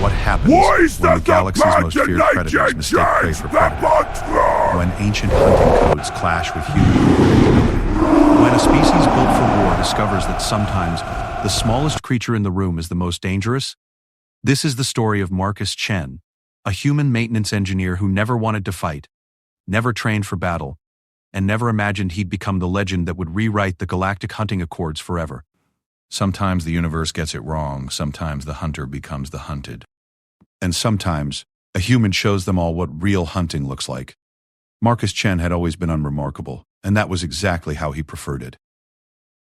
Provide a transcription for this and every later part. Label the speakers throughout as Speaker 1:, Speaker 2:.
Speaker 1: What happens when the galaxy's most feared predators mistake prey for predator? When ancient hunting codes clash with human unpredictability? When a species built for war discovers that sometimes the smallest creature in the room is the most dangerous? This is the story of Marcus Chen, a human maintenance engineer who never wanted to fight, never trained for battle, and never imagined he'd become the legend that would rewrite the galactic hunting accords forever. Sometimes the universe gets it wrong, sometimes the hunter becomes the hunted. And sometimes, a human shows them all what real hunting looks like. Marcus Chen had always been unremarkable, and that was exactly how he preferred it.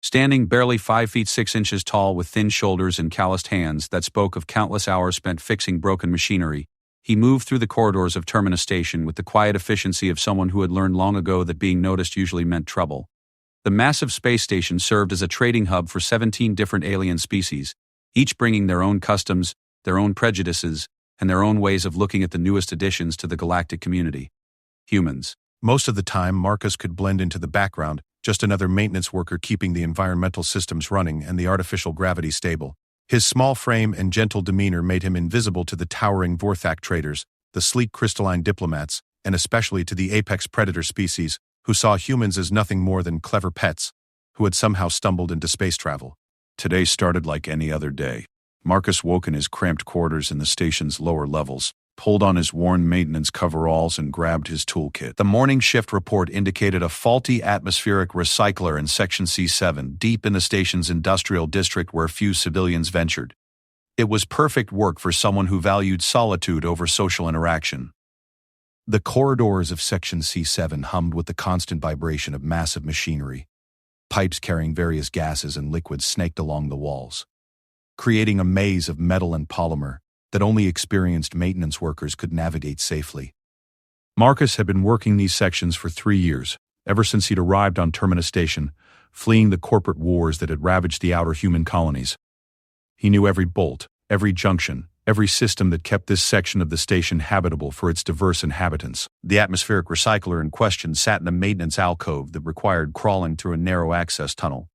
Speaker 2: Standing barely 5 feet 6 inches tall with thin shoulders and calloused hands that spoke of countless hours spent fixing broken machinery, he moved through the corridors of Terminus Station with the quiet efficiency of someone who had learned long ago that being noticed usually meant trouble. The massive space station served as a trading hub for 17 different alien species, each bringing their own customs, their own prejudices, and their own ways of looking at the newest additions to the galactic community. Humans.
Speaker 1: Most of the time, Marcus could blend into the background, just another maintenance worker keeping the environmental systems running and the artificial gravity stable. His small frame and gentle demeanor made him invisible to the towering Vorthak traders, the sleek crystalline diplomats, and especially to the apex predator species, who saw humans as nothing more than clever pets, who had somehow stumbled into space travel. Today started like any other day. Marcus woke in his cramped quarters in the station's lower levels, pulled on his worn maintenance coveralls and grabbed his toolkit. The morning shift report indicated a faulty atmospheric recycler in Section C7, deep in the station's industrial district where few civilians ventured. It was perfect work for someone who valued solitude over social interaction. The corridors of Section C7 hummed with the constant vibration of massive machinery. Pipes carrying various gases and liquids snaked along the walls, creating a maze of metal and polymer that only experienced maintenance workers could navigate safely. Marcus had been working these sections for 3 years, ever since he'd arrived on Terminus Station, fleeing the corporate wars that had ravaged the outer human colonies. He knew every bolt, every junction, every system that kept this section of the station habitable for its diverse inhabitants. The atmospheric recycler in question sat in a maintenance alcove that required crawling through a narrow access tunnel.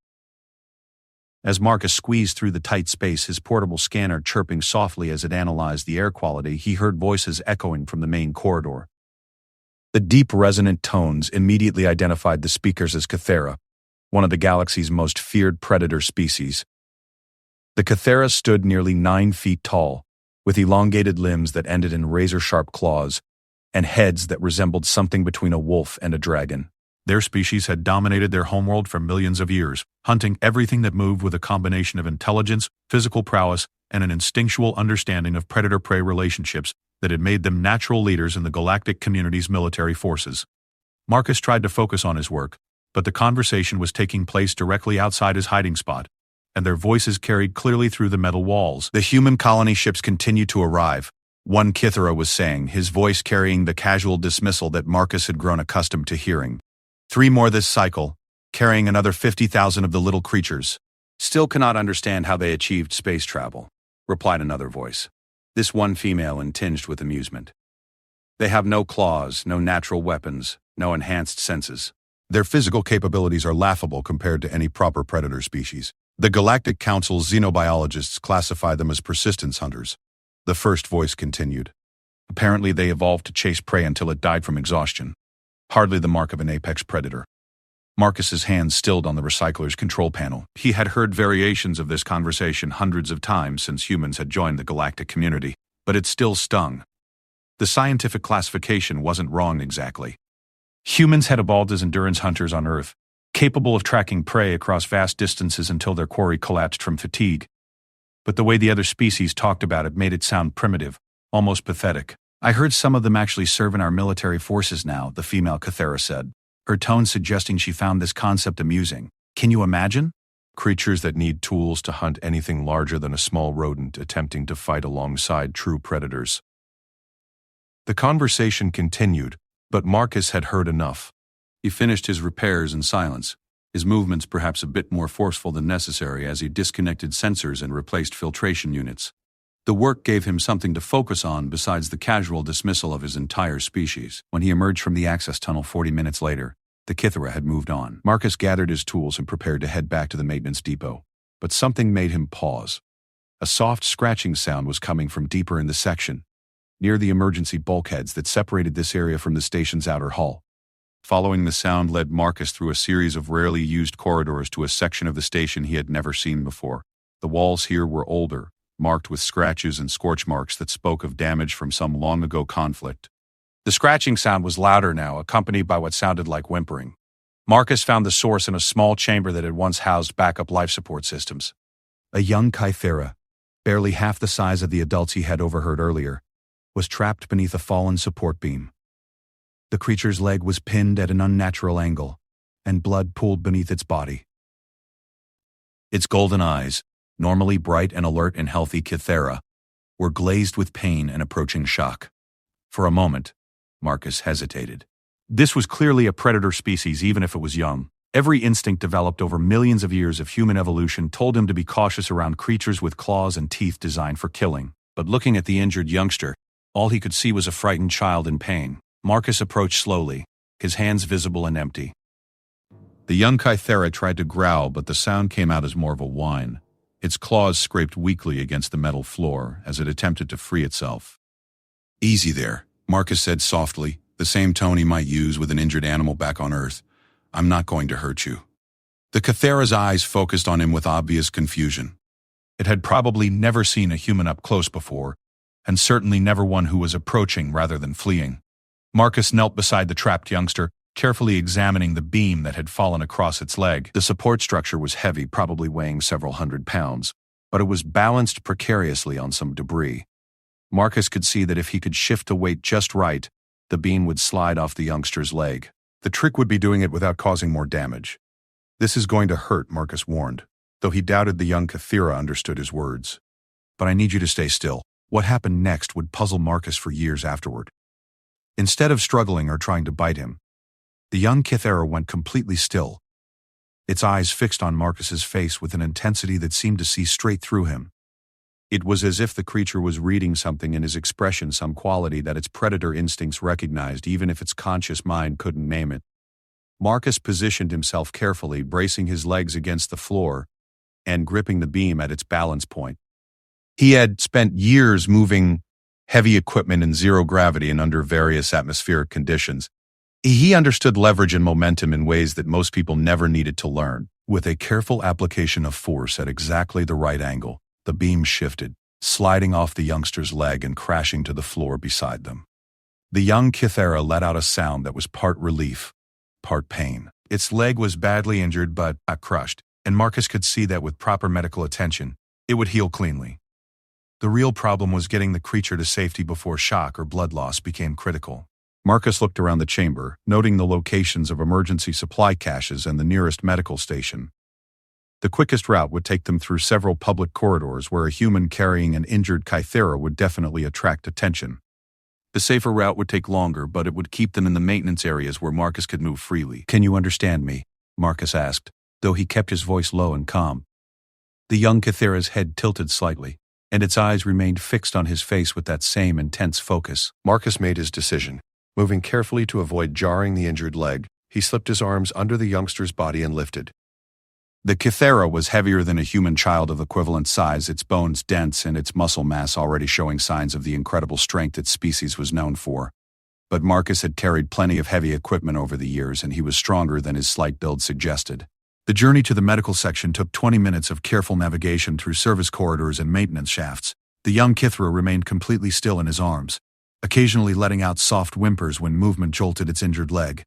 Speaker 1: As Marcus squeezed through the tight space, his portable scanner chirping softly as it analyzed the air quality, he heard voices echoing from the main corridor. The deep, resonant tones immediately identified the speakers as Cathera, one of the galaxy's most feared predator species. The Cathera stood nearly 9 feet tall, with elongated limbs that ended in razor-sharp claws, and heads that resembled something between a wolf and a dragon. Their species had dominated their homeworld for millions of years, hunting everything that moved with a combination of intelligence, physical prowess, and an instinctual understanding of predator-prey relationships that had made them natural leaders in the galactic community's military forces. Marcus tried to focus on his work, but the conversation was taking place directly outside his hiding spot, and their voices carried clearly through the metal walls. The human colony ships continued to arrive, one Kithera was saying, his voice carrying the casual dismissal that Marcus had grown accustomed to hearing. 3 more this cycle, carrying another 50,000 of the little creatures.
Speaker 2: Still cannot understand how they achieved space travel, replied another voice, this one female and tinged with amusement. They have no claws, no natural weapons, no enhanced senses.
Speaker 1: Their physical capabilities are laughable compared to any proper predator species. The Galactic Council's xenobiologists classify them as persistence hunters. The first voice continued. Apparently they evolved to chase prey until it died from exhaustion. Hardly the mark of an apex predator. Marcus's hands stilled on the recycler's control panel. He had heard variations of this conversation hundreds of times since humans had joined the galactic community, but it still stung. The scientific classification wasn't wrong exactly. Humans had evolved as endurance hunters on Earth, capable of tracking prey across vast distances until their quarry collapsed from fatigue. But the way the other species talked about it made it sound primitive, almost pathetic. I heard some of them actually serve in our military forces now, the female Cathera said, her tone suggesting she found this concept amusing. Can you imagine? Creatures that need tools to hunt anything larger than a small rodent attempting to fight alongside true predators. The conversation continued, but Marcus had heard enough.
Speaker 2: He finished his repairs in silence, his movements perhaps a bit more forceful than necessary as he disconnected sensors and replaced filtration units. The work gave him something to focus on besides the casual dismissal of his entire species. When he emerged from the access tunnel 40 minutes later, the Kithera had moved on. Marcus gathered his tools and prepared to head back to the maintenance depot. But something made him pause.
Speaker 1: A soft scratching sound was coming from deeper in the section, near the emergency bulkheads that separated this area from the station's outer hull. Following the sound led Marcus through a series of rarely used corridors to a section of the station he had never seen before. The walls here were older, marked with scratches and scorch marks that spoke of damage from some long-ago conflict. The scratching sound was louder now, accompanied by what sounded like whimpering. Marcus found the source in a small chamber that had once housed backup life support systems. A young Kythera, barely half the size of the adults he had overheard earlier, was trapped beneath a fallen support beam. The creature's leg was pinned at an unnatural angle, and blood pooled beneath its body. Its golden eyes, normally bright and alert in healthy Kythera, were glazed with pain and approaching shock. For a moment, Marcus hesitated. This was clearly a predator species, even if it was young. Every instinct developed over millions of years of human evolution told him to be cautious around creatures with claws and teeth designed for killing. But looking at the injured youngster, all he could see was a frightened child in pain. Marcus approached slowly, his hands visible and empty. The young Kythera tried to growl, but the sound came out as more of a whine. Its claws scraped weakly against the metal floor as it attempted to free itself. "Easy there," Marcus said softly, the same tone he might use with an injured animal back on Earth. "I'm not going to hurt you." The Kythera's eyes focused on him with obvious confusion. It had probably never seen a human up close before, and certainly never one who was approaching rather than fleeing. Marcus knelt beside the trapped youngster, carefully examining the beam that had fallen across its leg. The support structure was heavy, probably weighing several hundred pounds, but it was balanced precariously on some debris. Marcus could see that if he could shift the weight just right, the beam would slide off the youngster's leg. The trick would be doing it without causing more damage. "This is going to hurt," Marcus warned, though he doubted the young Kythera understood his words. "But I need you to stay still." What happened next would puzzle Marcus for years afterward. Instead of struggling or trying to bite him, the young Kythera went completely still, its eyes fixed on Marcus's face with an intensity that seemed to see straight through him. It was as if the creature was reading something in his expression, some quality that its predator instincts recognized even if its conscious mind couldn't name it. Marcus positioned himself carefully, bracing his legs against the floor and gripping the beam at its balance point. He had spent years moving heavy equipment in zero gravity and under various atmospheric conditions. He understood leverage and momentum in ways that most people never needed to learn. With a careful application of force at exactly the right angle, the beam shifted, sliding off the youngster's leg and crashing to the floor beside them. The young Kythera let out a sound that was part relief, part pain. Its leg was badly injured but not crushed, and Marcus could see that with proper medical attention, it would heal cleanly. The real problem was getting the creature to safety before shock or blood loss became critical. Marcus looked around the chamber, noting the locations of emergency supply caches and the nearest medical station. The quickest route would take them through several public corridors where a human carrying an injured Kythera would definitely attract attention. The safer route would take longer, but it would keep them in the maintenance areas where Marcus could move freely. "Can you understand me?" Marcus asked, though he kept his voice low and calm. The young Kythera's head tilted slightly, and its eyes remained fixed on his face with that same intense focus. Marcus made his decision. Moving carefully to avoid jarring the injured leg, he slipped his arms under the youngster's body and lifted. The Kythera was heavier than a human child of equivalent size, its bones dense and its muscle mass already showing signs of the incredible strength its species was known for. But Marcus had carried plenty of heavy equipment over the years, and he was stronger than his slight build suggested. The journey to the medical section took 20 minutes of careful navigation through service corridors and maintenance shafts. The young Kythera remained completely still in his arms, occasionally letting out soft whimpers when movement jolted its injured leg.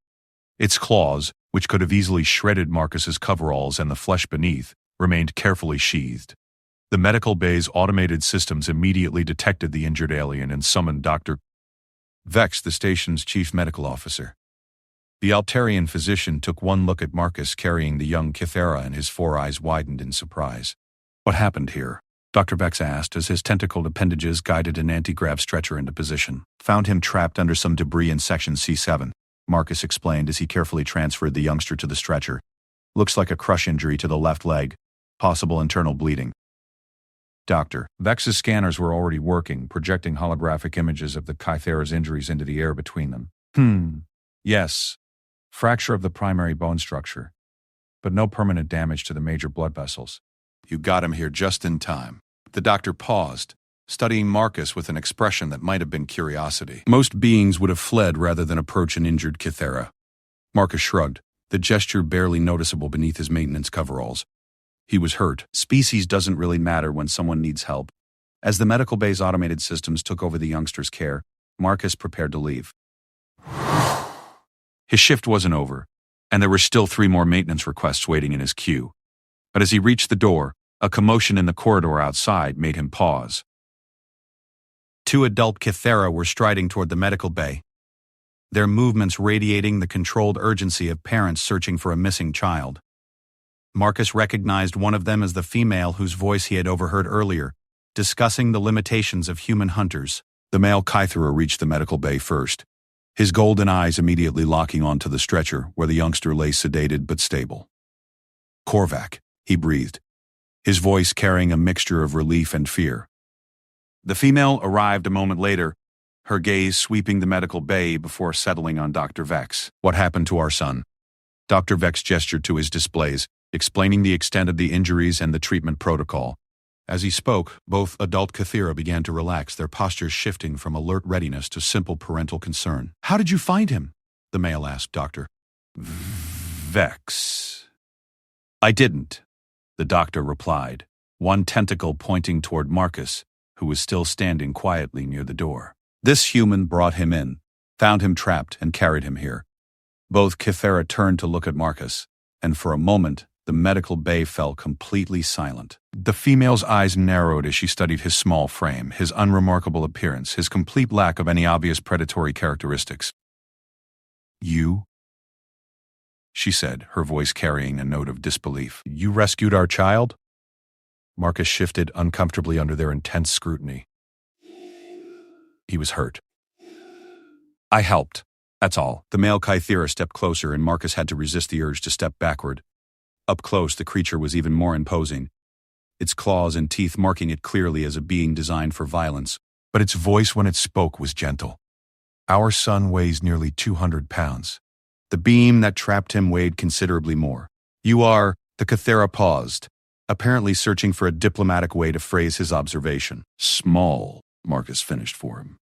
Speaker 1: Its claws, which could have easily shredded Marcus's coveralls and the flesh beneath, remained carefully sheathed. The medical bay's automated systems immediately detected the injured alien and summoned Dr. Vex, the station's chief medical officer. The Altarian physician took one look at Marcus carrying the young Kythera, and his four eyes widened in surprise. "What happened here?" Dr. Vex asked as his tentacled appendages guided an anti-grav stretcher into position. "Found him trapped under some debris in section C7, Marcus explained as he carefully transferred the youngster to the stretcher. "Looks like a crush injury to the left leg. Possible internal bleeding." Dr. Vex's scanners were already working, projecting holographic images of the Kythera's injuries into the air between them. Yes. Fracture of the primary bone structure, but no permanent damage to the major blood vessels. "You got him here just in time." The doctor paused, studying Marcus with an expression that might have been curiosity. Most beings would have fled rather than approach an injured Kythera. Marcus shrugged, the gesture barely noticeable beneath his maintenance coveralls. He was hurt. Species doesn't really matter when someone needs help. As the medical bay's automated systems took over the youngster's care, Marcus prepared to leave. His shift wasn't over, and there were still 3 more maintenance requests waiting in his queue. But as he reached the door, a commotion in the corridor outside made him pause. 2 adult Kythera were striding toward the medical bay, their movements radiating the controlled urgency of parents searching for a missing child. Marcus recognized one of them as the female whose voice he had overheard earlier, discussing the limitations of human hunters. The male Kythera reached the medical bay first, his golden eyes immediately locking onto the stretcher where the youngster lay sedated but stable. "Korvac," he breathed, his voice carrying a mixture of relief and fear. The female arrived a moment later, her gaze sweeping the medical bay before settling on Dr. Vex. "What happened to our son?" Dr. Vex gestured to his displays, explaining the extent of the injuries and the treatment protocol. As he spoke, both adult Kythera began to relax, their postures shifting from alert readiness to simple parental concern. "How did you find him?" the male asked Dr. Vex. "I didn't," the doctor replied, one tentacle pointing toward Marcus, who was still standing quietly near the door. "This human brought him in, found him trapped, and carried him here." Both Kythera turned to look at Marcus, and for a moment, the medical bay fell completely silent. The female's eyes narrowed as she studied his small frame, his unremarkable appearance, his complete lack of any obvious predatory characteristics. "You?" she said, her voice carrying a note of disbelief. "You rescued our child?" Marcus shifted uncomfortably under their intense scrutiny. He was hurt. "I helped. That's all." The male Kythera stepped closer and Marcus had to resist the urge to step backward. Up close, the creature was even more imposing, its claws and teeth marking it clearly as a being designed for violence. But its voice when it spoke was gentle. "Our son weighs nearly 200 pounds. The beam that trapped him weighed considerably more. You are..." The Kythera paused, apparently searching for a diplomatic way to phrase his observation. "Small," Marcus finished for him.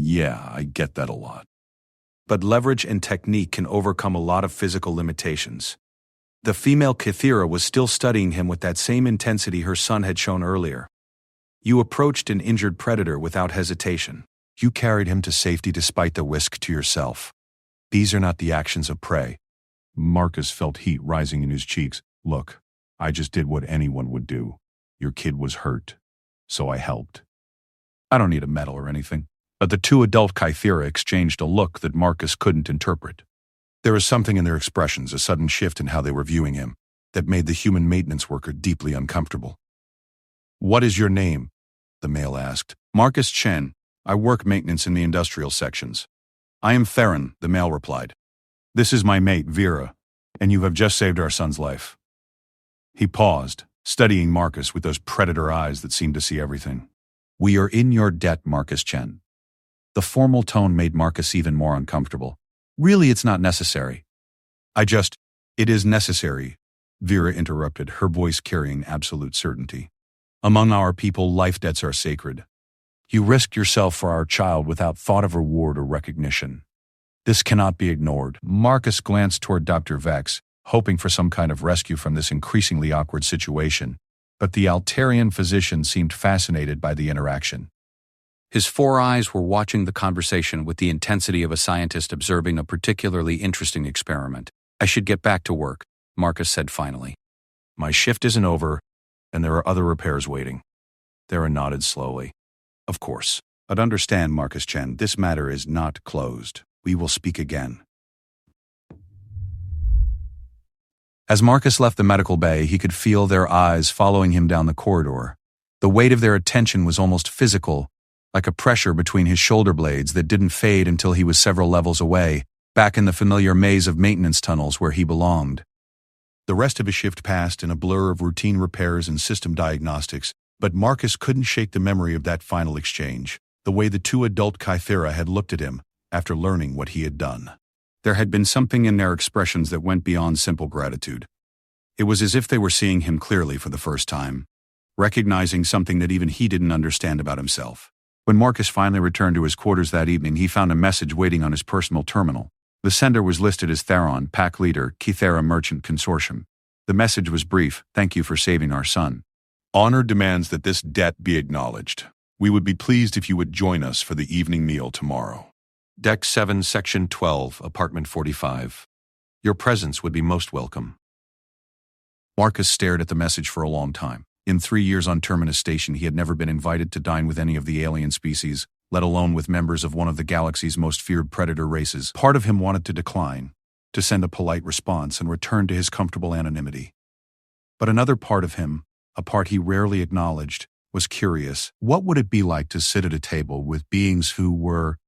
Speaker 1: Yeah, I get that a lot. But leverage and technique can overcome a lot of physical limitations." The female Kythera was still studying him with that same intensity her son had shown earlier. "You approached an injured predator without hesitation. You carried him to safety despite the risk to yourself. These are not the actions of prey." Marcus felt heat rising in his cheeks. "Look, I just did what anyone would do. Your kid was hurt, so I helped. I don't need a medal or anything." But the 2 adult Kythera exchanged a look that Marcus couldn't interpret. There was something in their expressions, a sudden shift in how they were viewing him, that made the human maintenance worker deeply uncomfortable. "What is your name?" the male asked. "Marcus Chen. I work maintenance in the industrial sections." "I am Theron," the male replied. "This is my mate, Vera, and you have just saved our son's life." He paused, studying Marcus with those predator eyes that seemed to see everything. "We are in your debt, Marcus Chen." The formal tone made Marcus even more uncomfortable. "Really, it's not necessary." It is necessary," Vera interrupted, her voice carrying absolute certainty. "Among our people, life debts are sacred. You risked yourself for our child without thought of reward or recognition. This cannot be ignored." Marcus glanced toward Dr. Vex, hoping for some kind of rescue from this increasingly awkward situation, but the Altarian physician seemed fascinated by the interaction. His 4 eyes were watching the conversation with the intensity of a scientist observing a particularly interesting experiment. "I should get back to work," Marcus said finally. "My shift isn't over, and there are other repairs waiting." Thera nodded slowly. "Of course. But understand, Marcus Chen, this matter is not closed. We will speak again." As Marcus left the medical bay, he could feel their eyes following him down the corridor. The weight of their attention was almost physical, like a pressure between his shoulder blades that didn't fade until he was several levels away, back in the familiar maze of maintenance tunnels where he belonged. The rest of his shift passed in a blur of routine repairs and system diagnostics, but Marcus couldn't shake the memory of that final exchange, the way the 2 adult Kythera had looked at him after learning what he had done. There had been something in their expressions that went beyond simple gratitude. It was as if they were seeing him clearly for the first time. recognizing something that even he didn't understand about himself. When Marcus finally returned to his quarters that evening, he found a message waiting on his personal terminal. The sender was listed as Theron, Pack Leader, Kythera Merchant Consortium. The message was brief: "Thank you for saving our son. Honor demands that this debt be acknowledged. We would be pleased if you would join us for the evening meal tomorrow. Deck 7, Section 12, Apartment 45. Your presence would be most welcome." Marcus stared at the message for a long time. In 3 years on Terminus Station, he had never been invited to dine with any of the alien species, let alone with members of one of the galaxy's most feared predator races. Part of him wanted to decline, to send a polite response and return to his comfortable anonymity. But another part of him, a part he rarely acknowledged, was curious. What would it be like to sit at a table with beings who were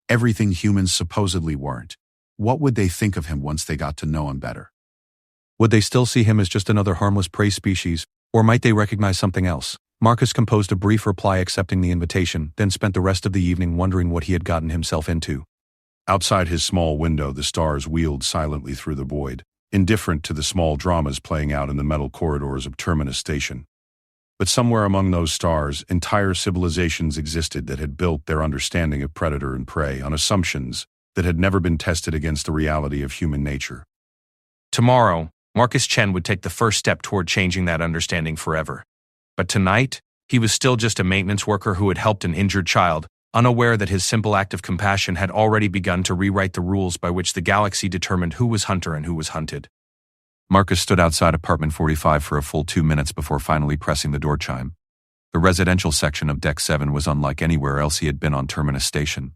Speaker 1: everything humans supposedly weren't? What would they think of him once they got to know him better? Would they still see him as just another harmless prey species, or might they recognize something else? Marcus composed a brief reply accepting the invitation, then spent the rest of the evening wondering what he had gotten himself into. Outside his small window, the stars wheeled silently through the void, indifferent to the small dramas playing out in the metal corridors of Terminus Station. But somewhere among those stars, entire civilizations existed that had built their understanding of predator and prey on assumptions that had never been tested against the reality of human nature.
Speaker 3: Tomorrow, Marcus Chen would take the first step toward changing that understanding forever. But tonight, he was still just a maintenance worker who had helped an injured child, unaware that his simple act of compassion had already begun to rewrite the rules by which the galaxy determined who was hunter and who was hunted.
Speaker 2: Marcus stood outside apartment 45 for a full 2 minutes before finally pressing the door chime. The residential section of Deck 7 was unlike anywhere else he had been on Terminus Station.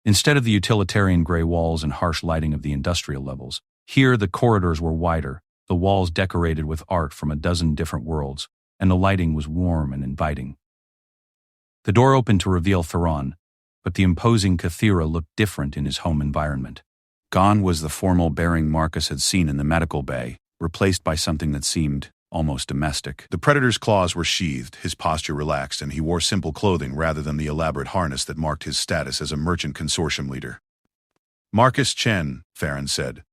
Speaker 2: Instead of the utilitarian gray walls and harsh lighting of the industrial levels, here the corridors were wider, the walls decorated with art from a dozen different worlds, and the lighting was warm and inviting. The door opened to reveal Theron, but the imposing Kythera looked different in his home environment. Gone was the formal bearing Marcus had seen in the medical bay, replaced by something that seemed almost domestic. The predator's claws were sheathed, his posture relaxed, and he wore simple clothing rather than the elaborate harness that marked his status as a merchant consortium leader. "Marcus Chen," Theron said,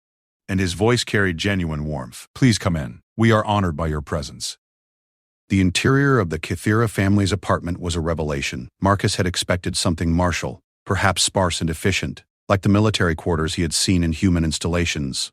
Speaker 2: and his voice carried genuine warmth. "Please come in. We are honored by your presence." The interior of the Kythera family's apartment was a revelation. Marcus had expected something martial, perhaps sparse and efficient, like the military quarters he had seen in human installations.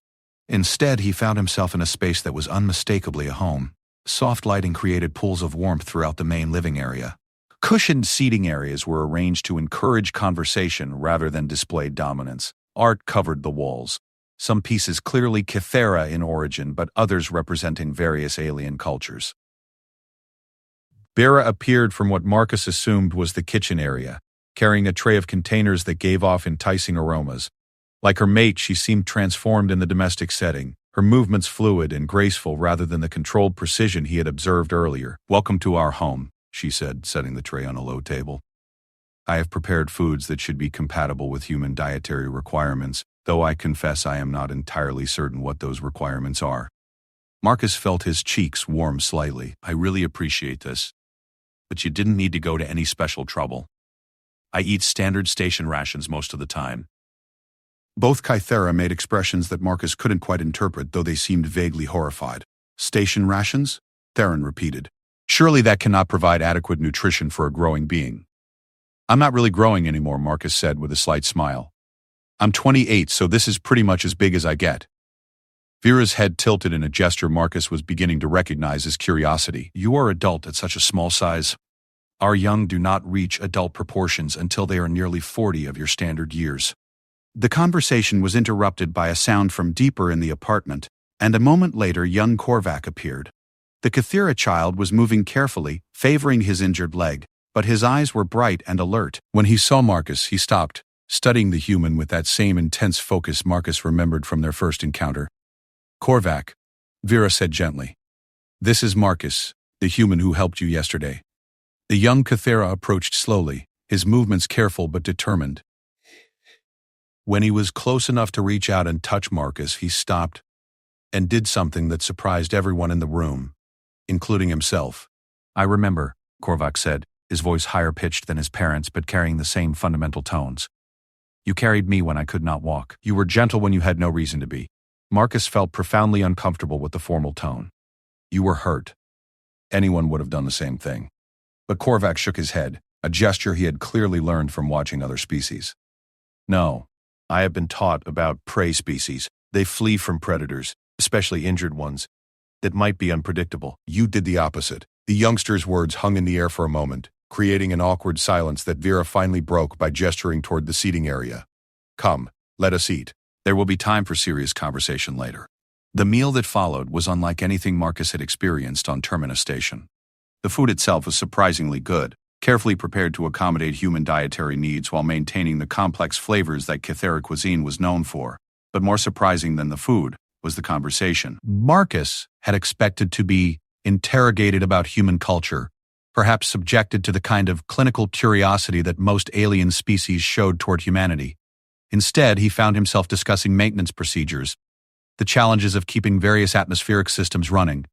Speaker 2: Instead, he found himself in a space that was unmistakably a home. Soft lighting created pools of warmth throughout the main living area. Cushioned seating areas were arranged to encourage conversation rather than display dominance. Art covered the walls, some pieces clearly Kythera in origin, but others representing various alien cultures. Vera appeared from what Marcus assumed was the kitchen area, carrying a tray of containers that gave off enticing aromas. Like her mate, she seemed transformed in the domestic setting, her movements fluid and graceful rather than the controlled precision he had observed earlier. "Welcome to our home," she said, setting the tray on a low table. "I have prepared foods that should be compatible with human dietary requirements, though I confess I am not entirely certain what those requirements are." Marcus felt his cheeks warm slightly. "I really appreciate this, but you didn't need to go to any special trouble. I eat standard station rations most of the time." Both Kythera made expressions that Marcus couldn't quite interpret, though they seemed vaguely horrified. "Station rations?" Theron repeated. "Surely that cannot provide adequate nutrition for a growing being." "I'm not really growing anymore," Marcus said with a slight smile. "I'm 28, so this is pretty much as big as I get." Vera's head tilted in a gesture Marcus was beginning to recognize as curiosity. "You are adult at such a small size. Our young do not reach adult proportions until they are nearly 40 of your standard years." The conversation was interrupted by a sound from deeper in the apartment, and a moment later young Korvac appeared. The Kythera child was moving carefully, favoring his injured leg, but his eyes were bright and alert. When he saw Marcus, he stopped, studying the human with that same intense focus Marcus remembered from their first encounter. "Korvac," Vera said gently. "This is Marcus, the human who helped you yesterday." The young Kythera approached slowly, his movements careful but determined. When he was close enough to reach out and touch Marcus, he stopped and did something that surprised everyone in the room, including himself. "I remember," Korvac said, his voice higher-pitched than his parents' but carrying the same fundamental tones. "You carried me when I could not walk. You were gentle when you had no reason to be." Marcus felt profoundly uncomfortable with the formal tone. "You were hurt.
Speaker 1: Anyone would have done the same thing. But Korvac shook his head, a gesture he had clearly learned from watching other species. No, I have been taught about prey species. They flee from predators, especially injured ones, that might be unpredictable. You did the opposite. The youngster's words hung in the air for a moment, creating an awkward silence that Vera finally broke by gesturing toward the seating area. Come, let us eat. There will be time for serious conversation later. The meal that followed was unlike anything Marcus had experienced on Terminus Station. The food itself was surprisingly good, carefully prepared to accommodate human dietary needs while maintaining the complex flavors that Cathera cuisine was known for. But more surprising than the food was the conversation. Marcus had expected to be interrogated about human culture, perhaps subjected to the kind of clinical curiosity that most alien species showed toward humanity. Instead, he found himself discussing maintenance procedures, the challenges of keeping various atmospheric systems running,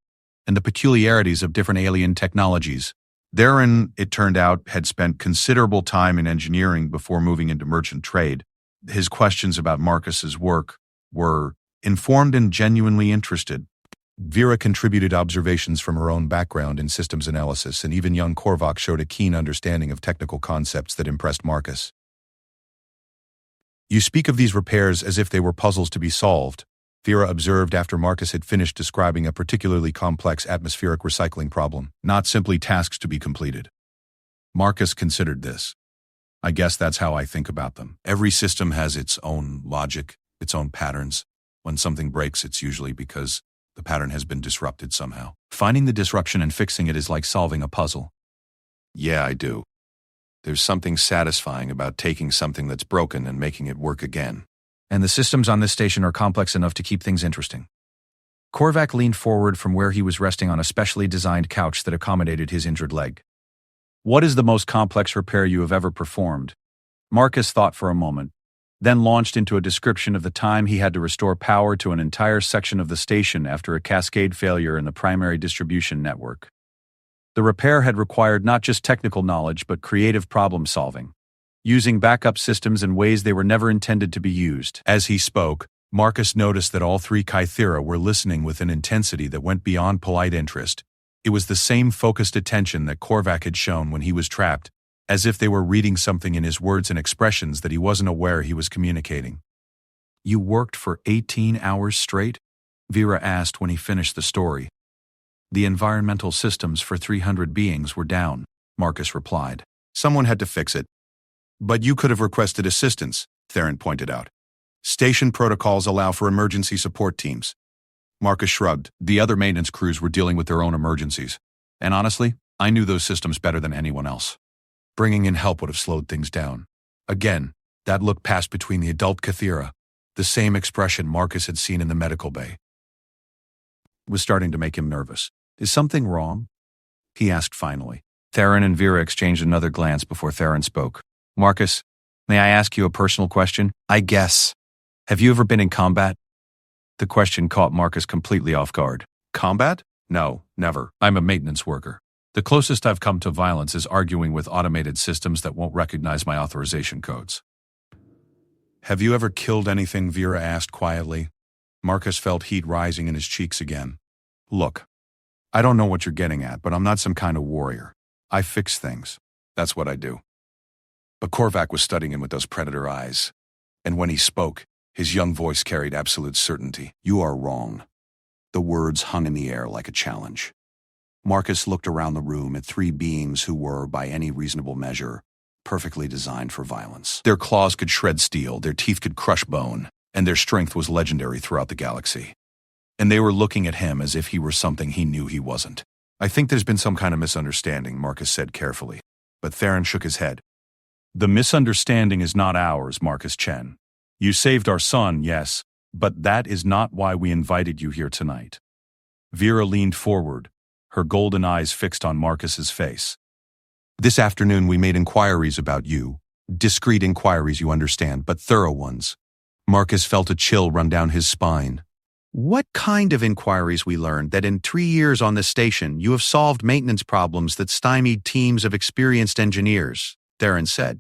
Speaker 1: and the peculiarities of different alien technologies. Theron, it turned out, had spent considerable time in engineering before moving into merchant trade. His questions about Marcus's work were informed and genuinely interested. Vera contributed observations from her own background in systems analysis, and even young Korvac showed a keen understanding of technical concepts that impressed Marcus. You speak of these repairs as if they were puzzles to be solved, Vera observed after Marcus had finished describing a particularly complex atmospheric recycling problem, not simply tasks to be completed. Marcus considered this. I guess that's how I think about them. Every system has its own logic, its own patterns. When something breaks, it's usually because the pattern has been disrupted somehow. Finding the disruption and fixing it is like solving a puzzle. Yeah, I do. There's something satisfying about taking something that's broken and making it work again. And the systems on this station are complex enough to keep things interesting. Korvac leaned forward from where he was resting on a specially designed couch that accommodated his injured leg. What is the most complex repair you have ever performed? Marcus thought for a moment, then launched into a description of the time he had to restore power to an entire section of the station after a cascade failure in the primary distribution network. The repair had required not just technical knowledge but creative problem-solving, using backup systems in ways they were never intended to be used. As he spoke, Marcus noticed that all three Kythera were listening with an intensity that went beyond polite interest. It was the same focused attention that Korvac had shown when he was trapped, as if they were reading something in his words and expressions that he wasn't aware he was communicating. You worked for 18 hours straight? Vera asked when he finished the story. The environmental systems for 300 beings were down, Marcus replied. Someone had to fix it. But you could have requested assistance, Theron pointed out. Station protocols allow for emergency support teams. Marcus shrugged. The other maintenance crews were dealing with their own emergencies. And honestly, I knew those systems better than anyone else. Bringing in help would have slowed things down. Again, that look passed between the adult Kythera, the same expression Marcus had seen in the medical bay. It was starting to make him nervous. Is something wrong? He asked finally. Theron and Vera exchanged another glance before Theron spoke. Marcus, may I ask you a personal question? I guess. Have you ever been in combat? The question caught Marcus completely off guard. Combat? No, never. I'm a maintenance worker. The closest I've come to violence is arguing with automated systems that won't recognize my authorization codes. Have you ever killed anything? Vera asked quietly. Marcus felt heat rising in his cheeks again. Look, I don't know what you're getting at, but I'm not some kind of warrior. I fix things. That's what I do. But Korvac was studying him with those predator eyes. And when he spoke, his young voice carried absolute certainty. You are wrong. The words hung in the air like a challenge. Marcus looked around the room at three beings who were, by any reasonable measure, perfectly designed for violence. Their claws could shred steel, their teeth could crush bone, and their strength was legendary throughout the galaxy. And they were looking at him as if he were something he knew he wasn't. I think there's been some kind of misunderstanding, Marcus said carefully. But Theron shook his head. The misunderstanding is not ours, Marcus Chen. You saved our son, yes, but that is not why we invited you here tonight. Vera leaned forward, her golden eyes fixed on Marcus's face. This afternoon we made inquiries about you. Discreet inquiries, you understand, but thorough ones. Marcus felt a chill run down his spine. What kind of inquiries? We learned that in 3 years on this station you have solved maintenance problems that stymied teams of experienced engineers, Theron said.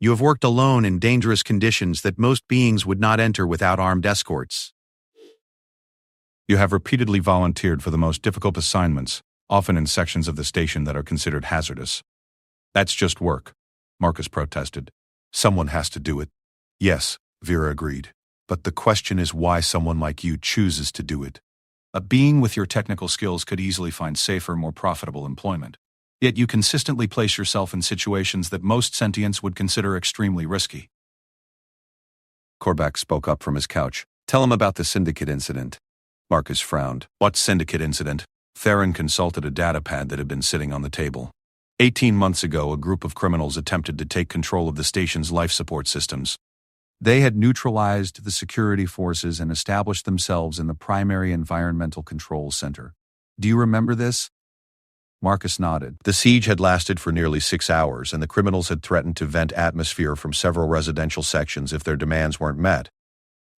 Speaker 1: You have worked alone in dangerous conditions that most beings would not enter without armed escorts. You have repeatedly volunteered for the most difficult assignments, often in sections of the station that are considered hazardous. That's just work, Marcus protested. Someone has to do it. Yes, Vera agreed. But the question is why someone like you chooses to do it.
Speaker 2: A being with your technical skills could easily find safer, more profitable employment. Yet you consistently place yourself in situations that most sentients would consider extremely risky.
Speaker 1: Korvac spoke up from his couch. Tell him about the syndicate incident. Marcus frowned. What syndicate incident? Theron consulted a datapad that had been sitting on the table. 18 months ago, a group of criminals attempted to take control of the station's life support systems. They had neutralized the security forces and established themselves in the primary environmental control center. Do you remember this? Marcus nodded. The siege had lasted for nearly 6 hours, and the criminals had threatened to vent atmosphere from several residential sections if their demands weren't met.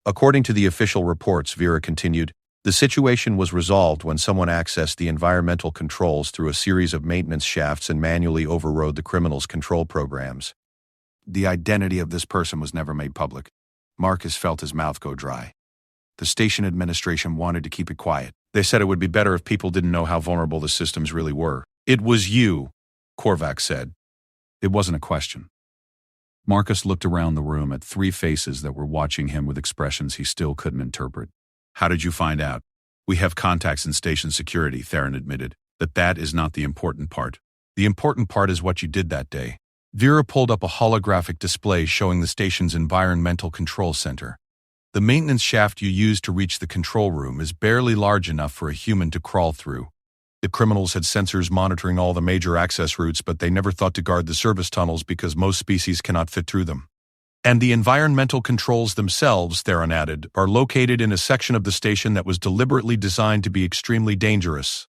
Speaker 1: According to the official reports, Vera continued, the situation was resolved when someone accessed the environmental controls through a series of maintenance shafts and manually overrode the criminals' control programs. The identity of this person was never made public. Marcus felt his mouth go dry. The station administration wanted to keep it quiet. They said it would be better if people didn't know how vulnerable the systems really were. It was you, Korvac said. It wasn't a question.
Speaker 2: Marcus looked around the room at 3 faces that were watching him with expressions he still couldn't interpret.
Speaker 1: How did you find out? We have contacts in station security, Theron admitted. That is not the important part. The important part is what you did that day. Vera pulled up a holographic display showing the station's environmental control center. The maintenance shaft you used to reach the control room is barely large enough for a human to crawl through. The criminals had sensors monitoring all the major access routes, but they never thought to guard the service tunnels because most species cannot fit through them. And the environmental controls themselves, Theron added, are located in a section of the station that was deliberately designed to be extremely dangerous.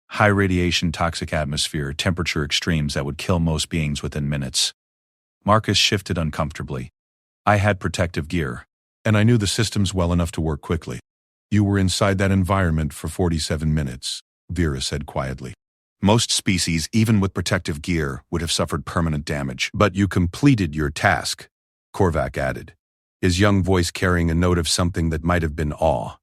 Speaker 2: High radiation, toxic atmosphere, temperature extremes that would kill most beings within minutes. Marcus shifted uncomfortably. I had protective gear.
Speaker 1: And I knew the systems well enough to work quickly. You were inside that environment for 47 minutes, Vera said quietly. Most species, even with protective gear, would have suffered permanent damage. But you completed your task, Korvac added, his young voice carrying a note of something that might have been awe.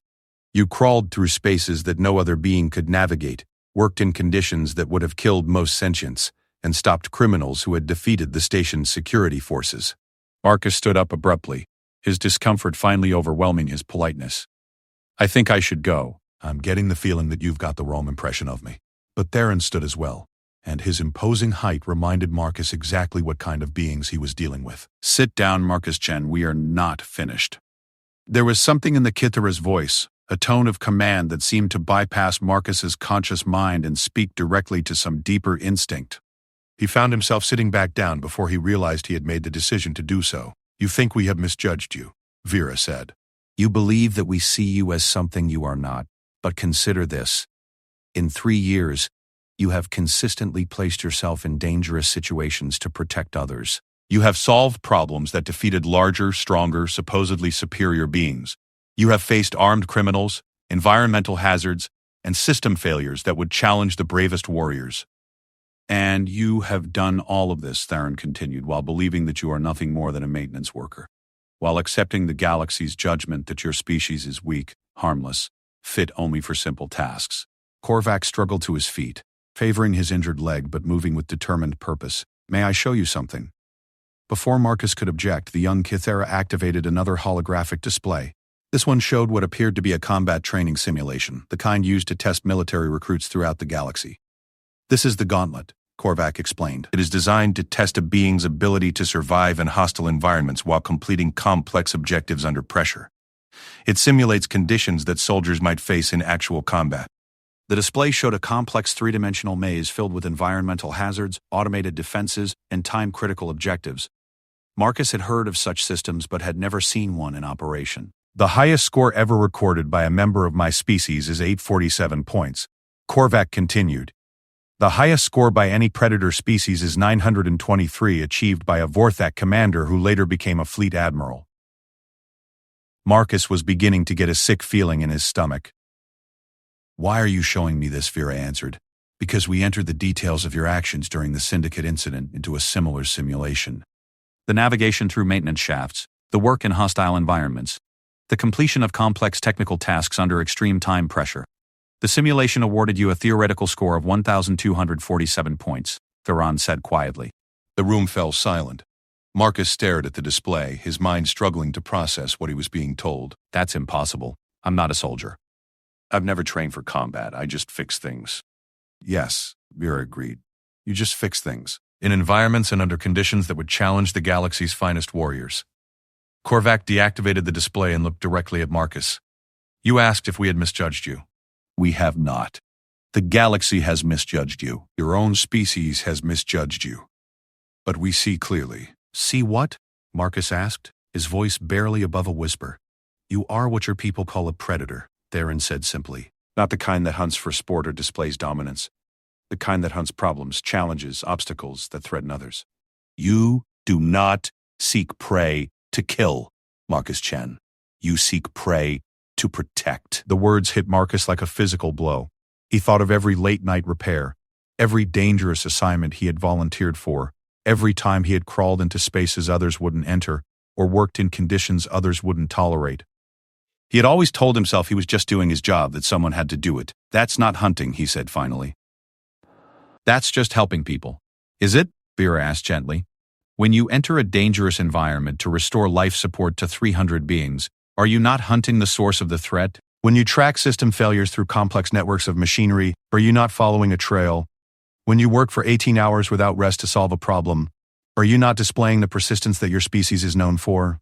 Speaker 1: You crawled through spaces that no other being could navigate, worked in conditions that would have killed most sentients, and stopped criminals who had defeated the station's security forces.
Speaker 2: Marcus stood up abruptly, his discomfort finally overwhelming his politeness. I think I should go.
Speaker 1: I'm getting the feeling that you've got the wrong impression of me. But Theron stood as well, and his imposing height reminded Marcus exactly what kind of beings he was dealing with.
Speaker 2: Sit down, Marcus Chen, we are not finished.
Speaker 1: There was something in the Kithara's voice, a tone of command that seemed to bypass Marcus's conscious mind and speak directly to some deeper instinct. He found himself sitting back down before he realized he had made the decision to do so. You think we have misjudged you, Vera said.
Speaker 2: You believe that we see you as something you are not, but consider this. In 3 years, you have consistently placed yourself in dangerous situations to protect others.
Speaker 1: You have solved problems that defeated larger, stronger, supposedly superior beings. You have faced armed criminals, environmental hazards, and system failures that would challenge the bravest warriors.
Speaker 2: And you have done all of this, Theron continued, while believing that you are nothing more than a maintenance worker. While accepting the galaxy's judgment that your species is weak, harmless, fit only for simple tasks.
Speaker 1: Korvac struggled to his feet, favoring his injured leg but moving with determined purpose. May I show you something? Before Marcus could object, the young Kithara activated another holographic display. This one showed what appeared to be a combat training simulation, the kind used to test military recruits throughout the galaxy. This is the gauntlet, Korvac explained. It is designed to test a being's ability to survive in hostile environments while completing complex objectives under pressure. It simulates conditions that soldiers might face in actual combat.
Speaker 2: The display showed a complex 3-dimensional maze filled with environmental hazards, automated defenses, and time-critical objectives. Marcus had heard of such systems but had never seen one in operation.
Speaker 1: The highest score ever recorded by a member of my species is 847 points, Korvac continued. The highest score by any predator species is 923, achieved by a Vorthak commander who later became a fleet admiral. Marcus was beginning to get a sick feeling in his stomach. Why are you showing me this? Vera answered. Because we entered the details of your actions during the Syndicate incident into a similar simulation.
Speaker 2: The navigation through maintenance shafts, the work in hostile environments, the completion of complex technical tasks under extreme time pressure. The simulation awarded you a theoretical score of 1,247 points, Theron said quietly.
Speaker 1: The room fell silent. Marcus stared at the display, his mind struggling to process what he was being told.
Speaker 2: That's impossible. I'm not a soldier.
Speaker 1: I've never trained for combat, I just fix things. Yes, Vera agreed. You just fix things. In environments and under conditions that would challenge the galaxy's finest warriors. Korvac deactivated the display and looked directly at Marcus. You asked if we had misjudged you. We have not. The galaxy has misjudged you. Your own species has misjudged you. But we see clearly.
Speaker 2: See what? Marcus asked, his voice barely above a whisper. You are what your people call a predator, Theron said simply.
Speaker 1: Not the kind that hunts for sport or displays dominance. The kind that hunts problems, challenges, obstacles that threaten others. You do not seek prey to kill, Marcus Chen. You seek prey to protect.
Speaker 2: The words hit Marcus like a physical blow. He thought of every late-night repair, every dangerous assignment he had volunteered for, every time he had crawled into spaces others wouldn't enter, or worked in conditions others wouldn't tolerate. He had always told himself he was just doing his job, that someone had to do it. That's not hunting, he said finally. That's just helping people. Is it? Vera asked gently. When you enter a dangerous environment to restore life support to 300 beings, are you not hunting the source of the threat? When you track system failures through complex networks of machinery, are you not following a trail? When you work for 18 hours without rest to solve a problem, are you not displaying the persistence that your species is known for?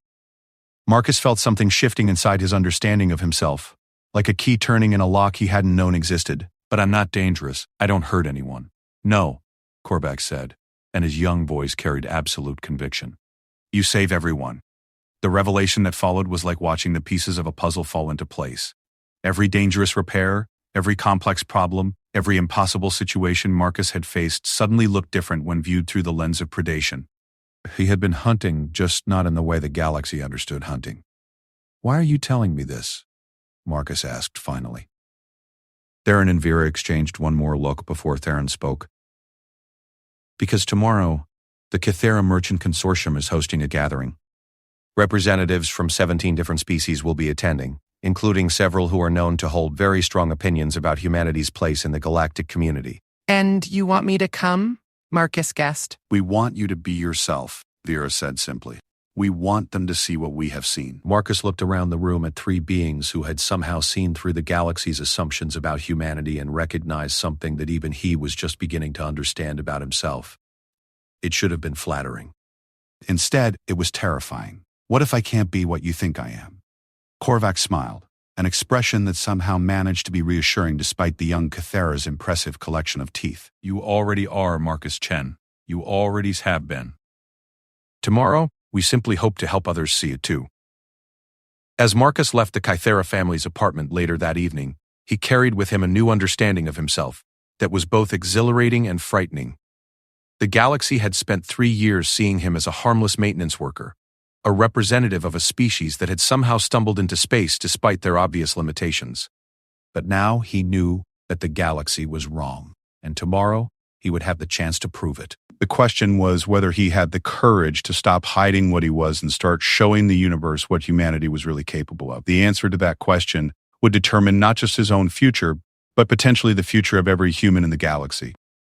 Speaker 2: Marcus felt something shifting inside his understanding of himself, like a key turning in a lock he hadn't known existed. But I'm not dangerous. I don't hurt anyone. No, Korvac said, and his young voice carried absolute conviction. You save everyone. The revelation that followed was like watching the pieces of a puzzle fall into place. Every dangerous repair, every complex problem, every impossible situation Marcus had faced suddenly looked different when viewed through the lens of predation. He had been hunting, just not in the way the galaxy understood hunting. Why are you telling me this? Marcus asked finally. Theron and Vera exchanged one more look before Theron spoke. Because tomorrow, the Kythera Merchant Consortium is hosting a gathering. Representatives from 17 different species will be attending, including several who are known to hold very strong opinions about humanity's place in the galactic community.
Speaker 4: And you want me to come? Marcus guessed.
Speaker 1: We want you to be yourself, Vera said simply. We want them to see what we have seen.
Speaker 2: Marcus looked around the room at three beings who had somehow seen through the galaxy's assumptions about humanity and recognized something that even he was just beginning to understand about himself. It should have been flattering. Instead, it was terrifying. What if I can't be what you think I am? Korvac smiled, an expression that somehow managed to be reassuring despite the young Kythera's impressive collection of teeth.
Speaker 3: You already are, Marcus Chen. You already have been. Tomorrow, we simply hope to help others see it too. As Marcus left the Kythera family's apartment later that evening, he carried with him a new understanding of himself that was both exhilarating and frightening. The galaxy had spent 3 years seeing him as a harmless maintenance worker, a representative of a species that had somehow stumbled into space despite their obvious limitations. But now he knew that the galaxy was wrong, and tomorrow he would have the chance to prove it.
Speaker 1: The question was whether he had the courage to stop hiding what he was and start showing the universe what humanity was really capable of. The answer to that question would determine not just his own future, but potentially the future of every human in the galaxy.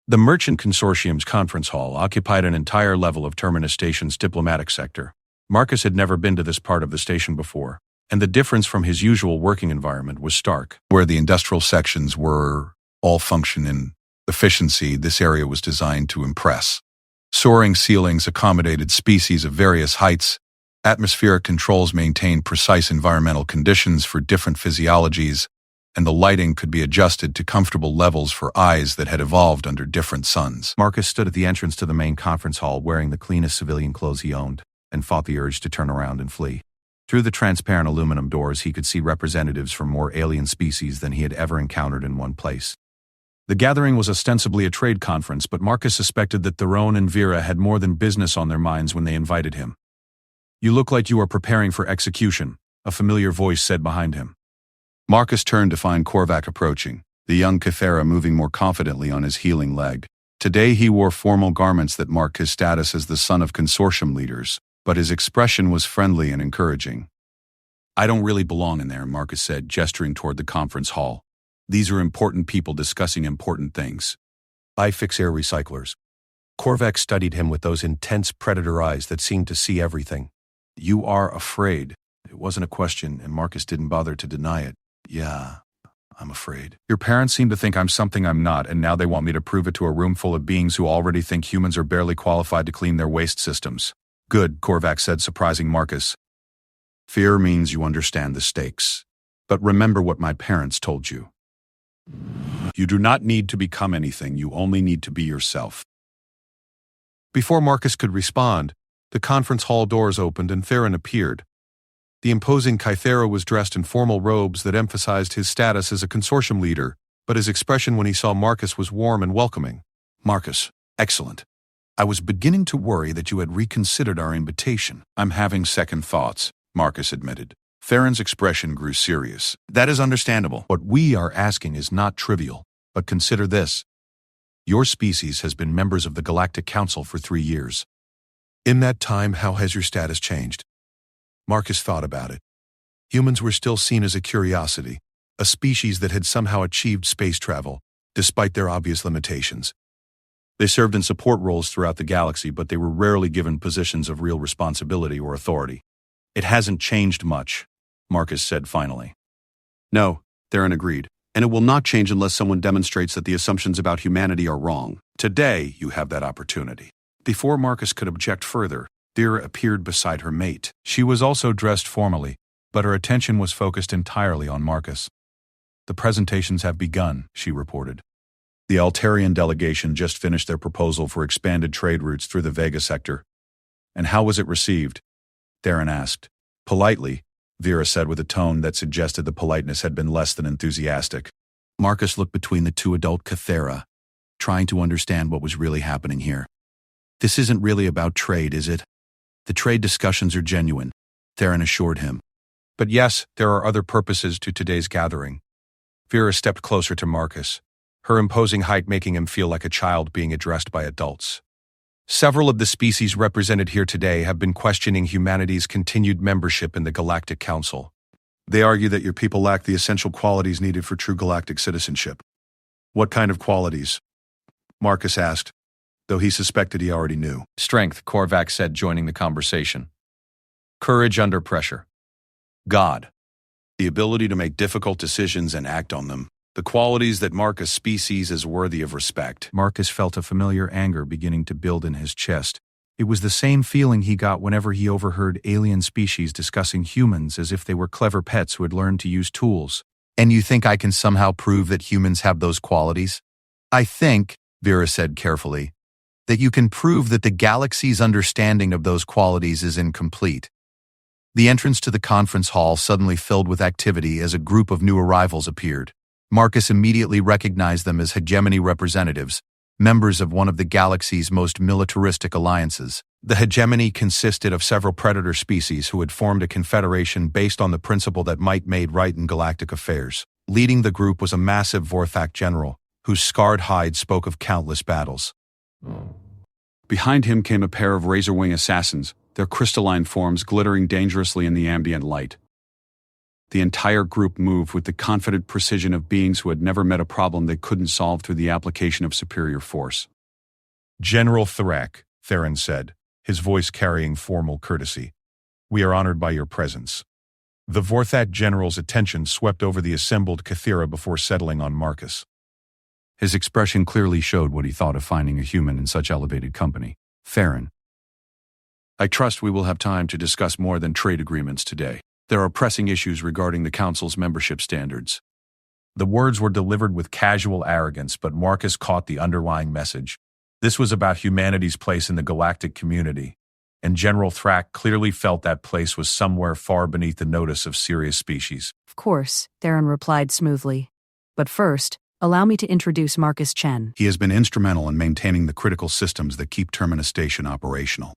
Speaker 2: The Merchant Consortium's conference hall occupied an entire level of Terminus Station's diplomatic sector. Marcus had never been to this part of the station before, and the difference from his usual working environment was stark.
Speaker 1: Where the industrial sections were all function in efficiency, this area was designed to impress. Soaring ceilings accommodated species of various heights. Atmospheric controls maintained precise environmental conditions for different physiologies, and the lighting could be adjusted to comfortable levels for eyes that had evolved under different suns.
Speaker 2: Marcus stood at the entrance to the main conference hall wearing the cleanest civilian clothes he owned, and fought the urge to turn around and flee. Through the transparent aluminum doors, he could see representatives from more alien species than he had ever encountered in one place. The gathering was ostensibly a trade conference, but Marcus suspected that Theron and Vera had more than business on their minds when they invited him. You look like you are preparing for execution, a familiar voice said behind him.
Speaker 1: Marcus turned to find Korvac approaching, the young Kythera moving more confidently on his healing leg. Today he wore formal garments that marked his status as the son of consortium leaders, but his expression was friendly and encouraging.
Speaker 2: I don't really belong in there, Marcus said, gesturing toward the conference hall. These are important people discussing important things.
Speaker 1: I fix air recyclers. Korvac studied him with those intense predator eyes that seemed to see everything.
Speaker 2: You are afraid. It wasn't a question, and Marcus didn't bother to deny it. Yeah, I'm afraid. Your parents seem to think I'm something I'm not, and now they want me to prove it to a room full of beings who already think humans are barely qualified to clean their waste systems. Good, Korvac said, surprising Marcus. Fear means you understand the stakes. But remember what my parents told you. You do not need to become anything, you only need to be yourself. Before Marcus could respond, the conference hall doors opened and Theron appeared. The imposing Kythera was dressed in formal robes that emphasized his status as a consortium leader, but his expression when he saw Marcus was warm and welcoming. Marcus, excellent. I was beginning to worry that you had reconsidered our invitation. I'm having second thoughts, Marcus admitted. Theron's expression grew serious. That is understandable. What we are asking is not trivial, but consider this. Your species has been members of the Galactic Council for 3 years. In that time, how has your status changed? Marcus thought about it. Humans were still seen as a curiosity, a species that had somehow achieved space travel, despite their obvious limitations. They served in support roles throughout the galaxy, but they were rarely given positions of real responsibility or authority. It hasn't changed much, Marcus said finally. No, Theron agreed, and it will not change unless someone demonstrates that the assumptions about humanity are wrong. Today, you have that opportunity. Before Marcus could object further, Vera appeared beside her mate. She was also dressed formally, but her attention was focused entirely on Marcus. The presentations have begun, she reported. The Altarian delegation just finished their proposal for expanded trade routes through the Vega sector. And how was it received? Theron asked. Politely, Vera said with a tone that suggested the politeness had been less than enthusiastic. Marcus looked between the two adult Kythera, trying to understand what was really happening here. This isn't really about trade, is it? The trade discussions are genuine, Theron assured him. But yes, there are other purposes to today's gathering. Vera stepped closer to Marcus, her imposing height making him feel like a child being addressed by adults. Several of the species represented here today have been questioning humanity's continued membership in the Galactic Council. They argue that your people lack the essential qualities needed for true galactic citizenship. What kind of qualities? Marcus asked, though he suspected he already knew. Strength, Korvac said, joining the conversation. Courage under pressure. God. The ability to make difficult decisions and act on them. The qualities that mark a species as worthy of respect. Marcus felt a familiar anger beginning to build in his chest. It was the same feeling he got whenever he overheard alien species discussing humans as if they were clever pets who had learned to use tools. And you think I can somehow prove that humans have those qualities? I think, Vera said carefully, that you can prove that the galaxy's understanding of those qualities is incomplete. The entrance to the conference hall suddenly filled with activity as a group of new arrivals appeared. Marcus immediately recognized them as hegemony representatives, members of one of the galaxy's most militaristic alliances. The hegemony consisted of several predator species who had formed a confederation based on the principle that might made right in galactic affairs. Leading the group was a massive Vorthak general, whose scarred hide spoke of countless battles. Behind him came a pair of razor-wing assassins, their crystalline forms glittering dangerously in the ambient light. The entire group moved with the confident precision of beings who had never met a problem they couldn't solve through the application of superior force. General Thorak, Theron said, his voice carrying formal courtesy. We are honored by your presence. The Vorthak general's attention swept over the assembled Kythera before settling on Marcus. His expression clearly showed what he thought of finding a human in such elevated company. Theron. I trust we will have time to discuss more than trade agreements today. There are pressing issues regarding the Council's membership standards. The words were delivered with casual arrogance, but Marcus caught the underlying message. This was about humanity's place in the galactic community, and General Thrak clearly felt that place was somewhere far beneath the notice of serious species.
Speaker 5: Of course, Theron replied smoothly. But first, allow me to introduce Marcus Chen.
Speaker 1: He has been instrumental in maintaining the critical systems that keep Terminus Station operational.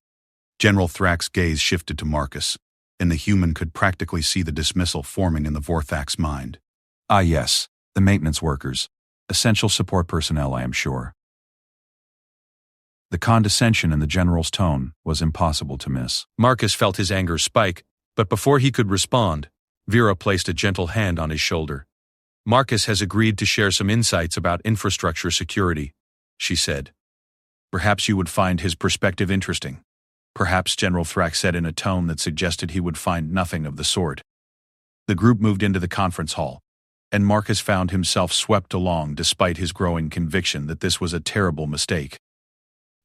Speaker 1: General Thrak's gaze shifted to Marcus, and the human could practically see the dismissal forming in the Vorthak's mind. Ah yes, the maintenance workers. Essential support personnel, I am sure. The condescension in the general's tone was impossible to miss. Marcus felt his anger spike, but before he could respond, Vera placed a gentle hand on his shoulder.
Speaker 2: Marcus has agreed to share some insights about infrastructure security, she said. Perhaps you would find his perspective interesting. Perhaps, General Thrax said in a tone that suggested he would find nothing of the sort. The group moved into the conference hall, and Marcus found himself swept along despite his growing conviction that this was a terrible mistake.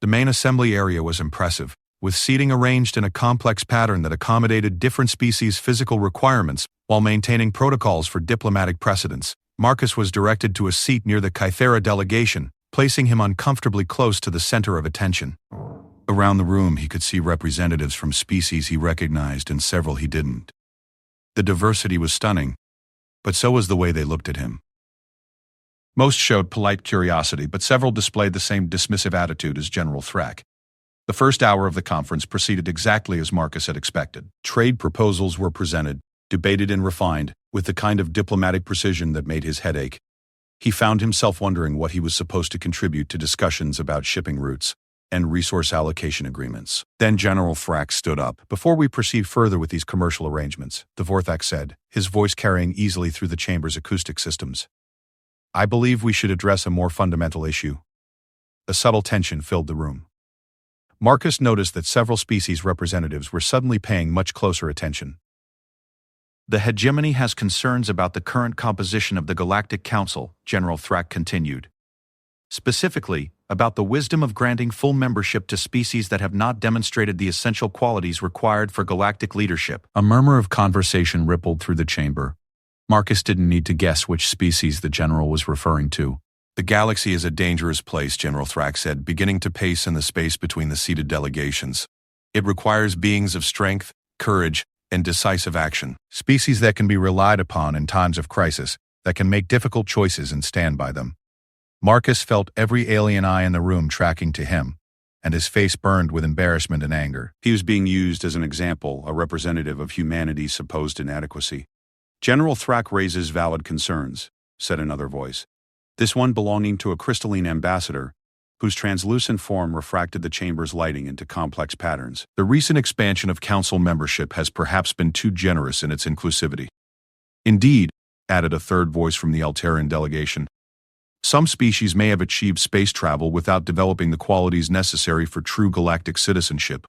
Speaker 2: The main assembly area was impressive, with seating arranged in a complex pattern that accommodated different species' physical requirements while maintaining protocols for diplomatic precedence. Marcus was directed to a seat near the Kythera delegation, placing him uncomfortably close to the center of attention. Around the room, he could see representatives from species he recognized and several he didn't. The diversity was stunning, but so was the way they looked at him. Most showed polite curiosity, but several displayed the same dismissive attitude as General Thrax. The first hour of the conference proceeded exactly as Marcus had expected. Trade proposals were presented, debated and refined, with the kind of diplomatic precision that made his head ache. He found himself wondering what he was supposed to contribute to discussions about shipping routes and resource allocation agreements. Then General Thrax stood up. Before we proceed further with these commercial arrangements, the Vorthak said, his voice carrying easily through the chamber's acoustic systems, I believe we should address a more fundamental issue. A subtle tension filled the room. Marcus noticed that several species representatives were suddenly paying much closer attention. The hegemony has concerns about the current composition of the Galactic Council, General Thrax continued. Specifically, about the wisdom of granting full membership to species that have not demonstrated the essential qualities required for galactic leadership. A murmur of conversation rippled through the chamber. Marcus didn't need to guess which species the general was referring to. The galaxy is a dangerous place, General Thrax said, beginning to pace in the space between the seated delegations. It requires beings of strength, courage, and decisive action. Species that can be relied upon in times of crisis, that can make difficult choices and stand by them. Marcus felt every alien eye in the room tracking to him, and his face burned with embarrassment and anger. He was being used as an example, a representative of humanity's supposed inadequacy. General Thrax raises valid concerns, said another voice. This one belonging to a crystalline ambassador, whose translucent form refracted the chamber's lighting into complex patterns. The recent expansion of council membership has perhaps been too generous in its inclusivity. Indeed, added a third voice from the Altarian delegation, some species may have achieved space travel without developing the qualities necessary for true galactic citizenship.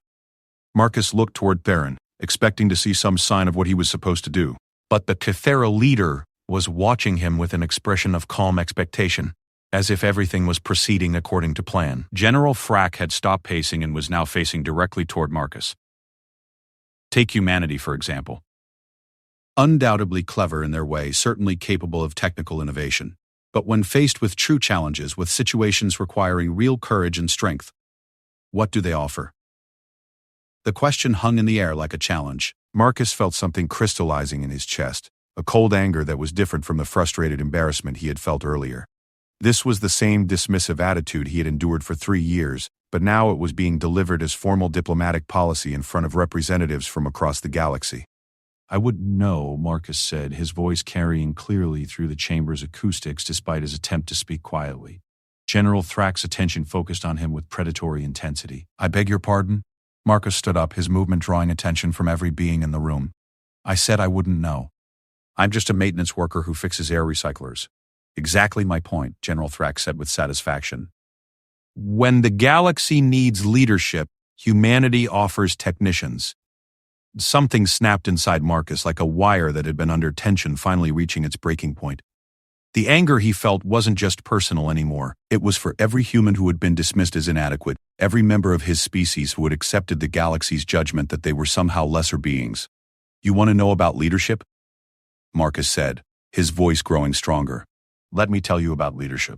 Speaker 2: Marcus looked toward Theron, expecting to see some sign of what he was supposed to do. But the Kythera leader was watching him with an expression of calm expectation, as if everything was proceeding according to plan. General Thrax had stopped pacing and was now facing directly toward Marcus. Take humanity, for example. Undoubtedly clever in their way, certainly capable of technical innovation. But when faced with true challenges, with situations requiring real courage and strength, what do they offer? The question hung in the air like a challenge. Marcus felt something crystallizing in his chest, a cold anger that was different from the frustrated embarrassment he had felt earlier. This was the same dismissive attitude he had endured for 3 years, but now it was being delivered as formal diplomatic policy in front of representatives from across the galaxy. I wouldn't know, Marcus said, his voice carrying clearly through the chamber's acoustics despite his attempt to speak quietly. General Thrax's attention focused on him with predatory intensity. I beg your pardon? Marcus stood up, his movement drawing attention from every being in the room. I said I wouldn't know. I'm just a maintenance worker who fixes air recyclers. Exactly my point, General Thrax said with satisfaction. When the galaxy needs leadership, humanity offers technicians. Something snapped inside Marcus like a wire that had been under tension finally reaching its breaking point. The anger he felt wasn't just personal anymore. It was for every human who had been dismissed as inadequate, every member of his species who had accepted the galaxy's judgment that they were somehow lesser beings. You want to know about leadership? Marcus said, his voice growing stronger. Let me tell you about leadership.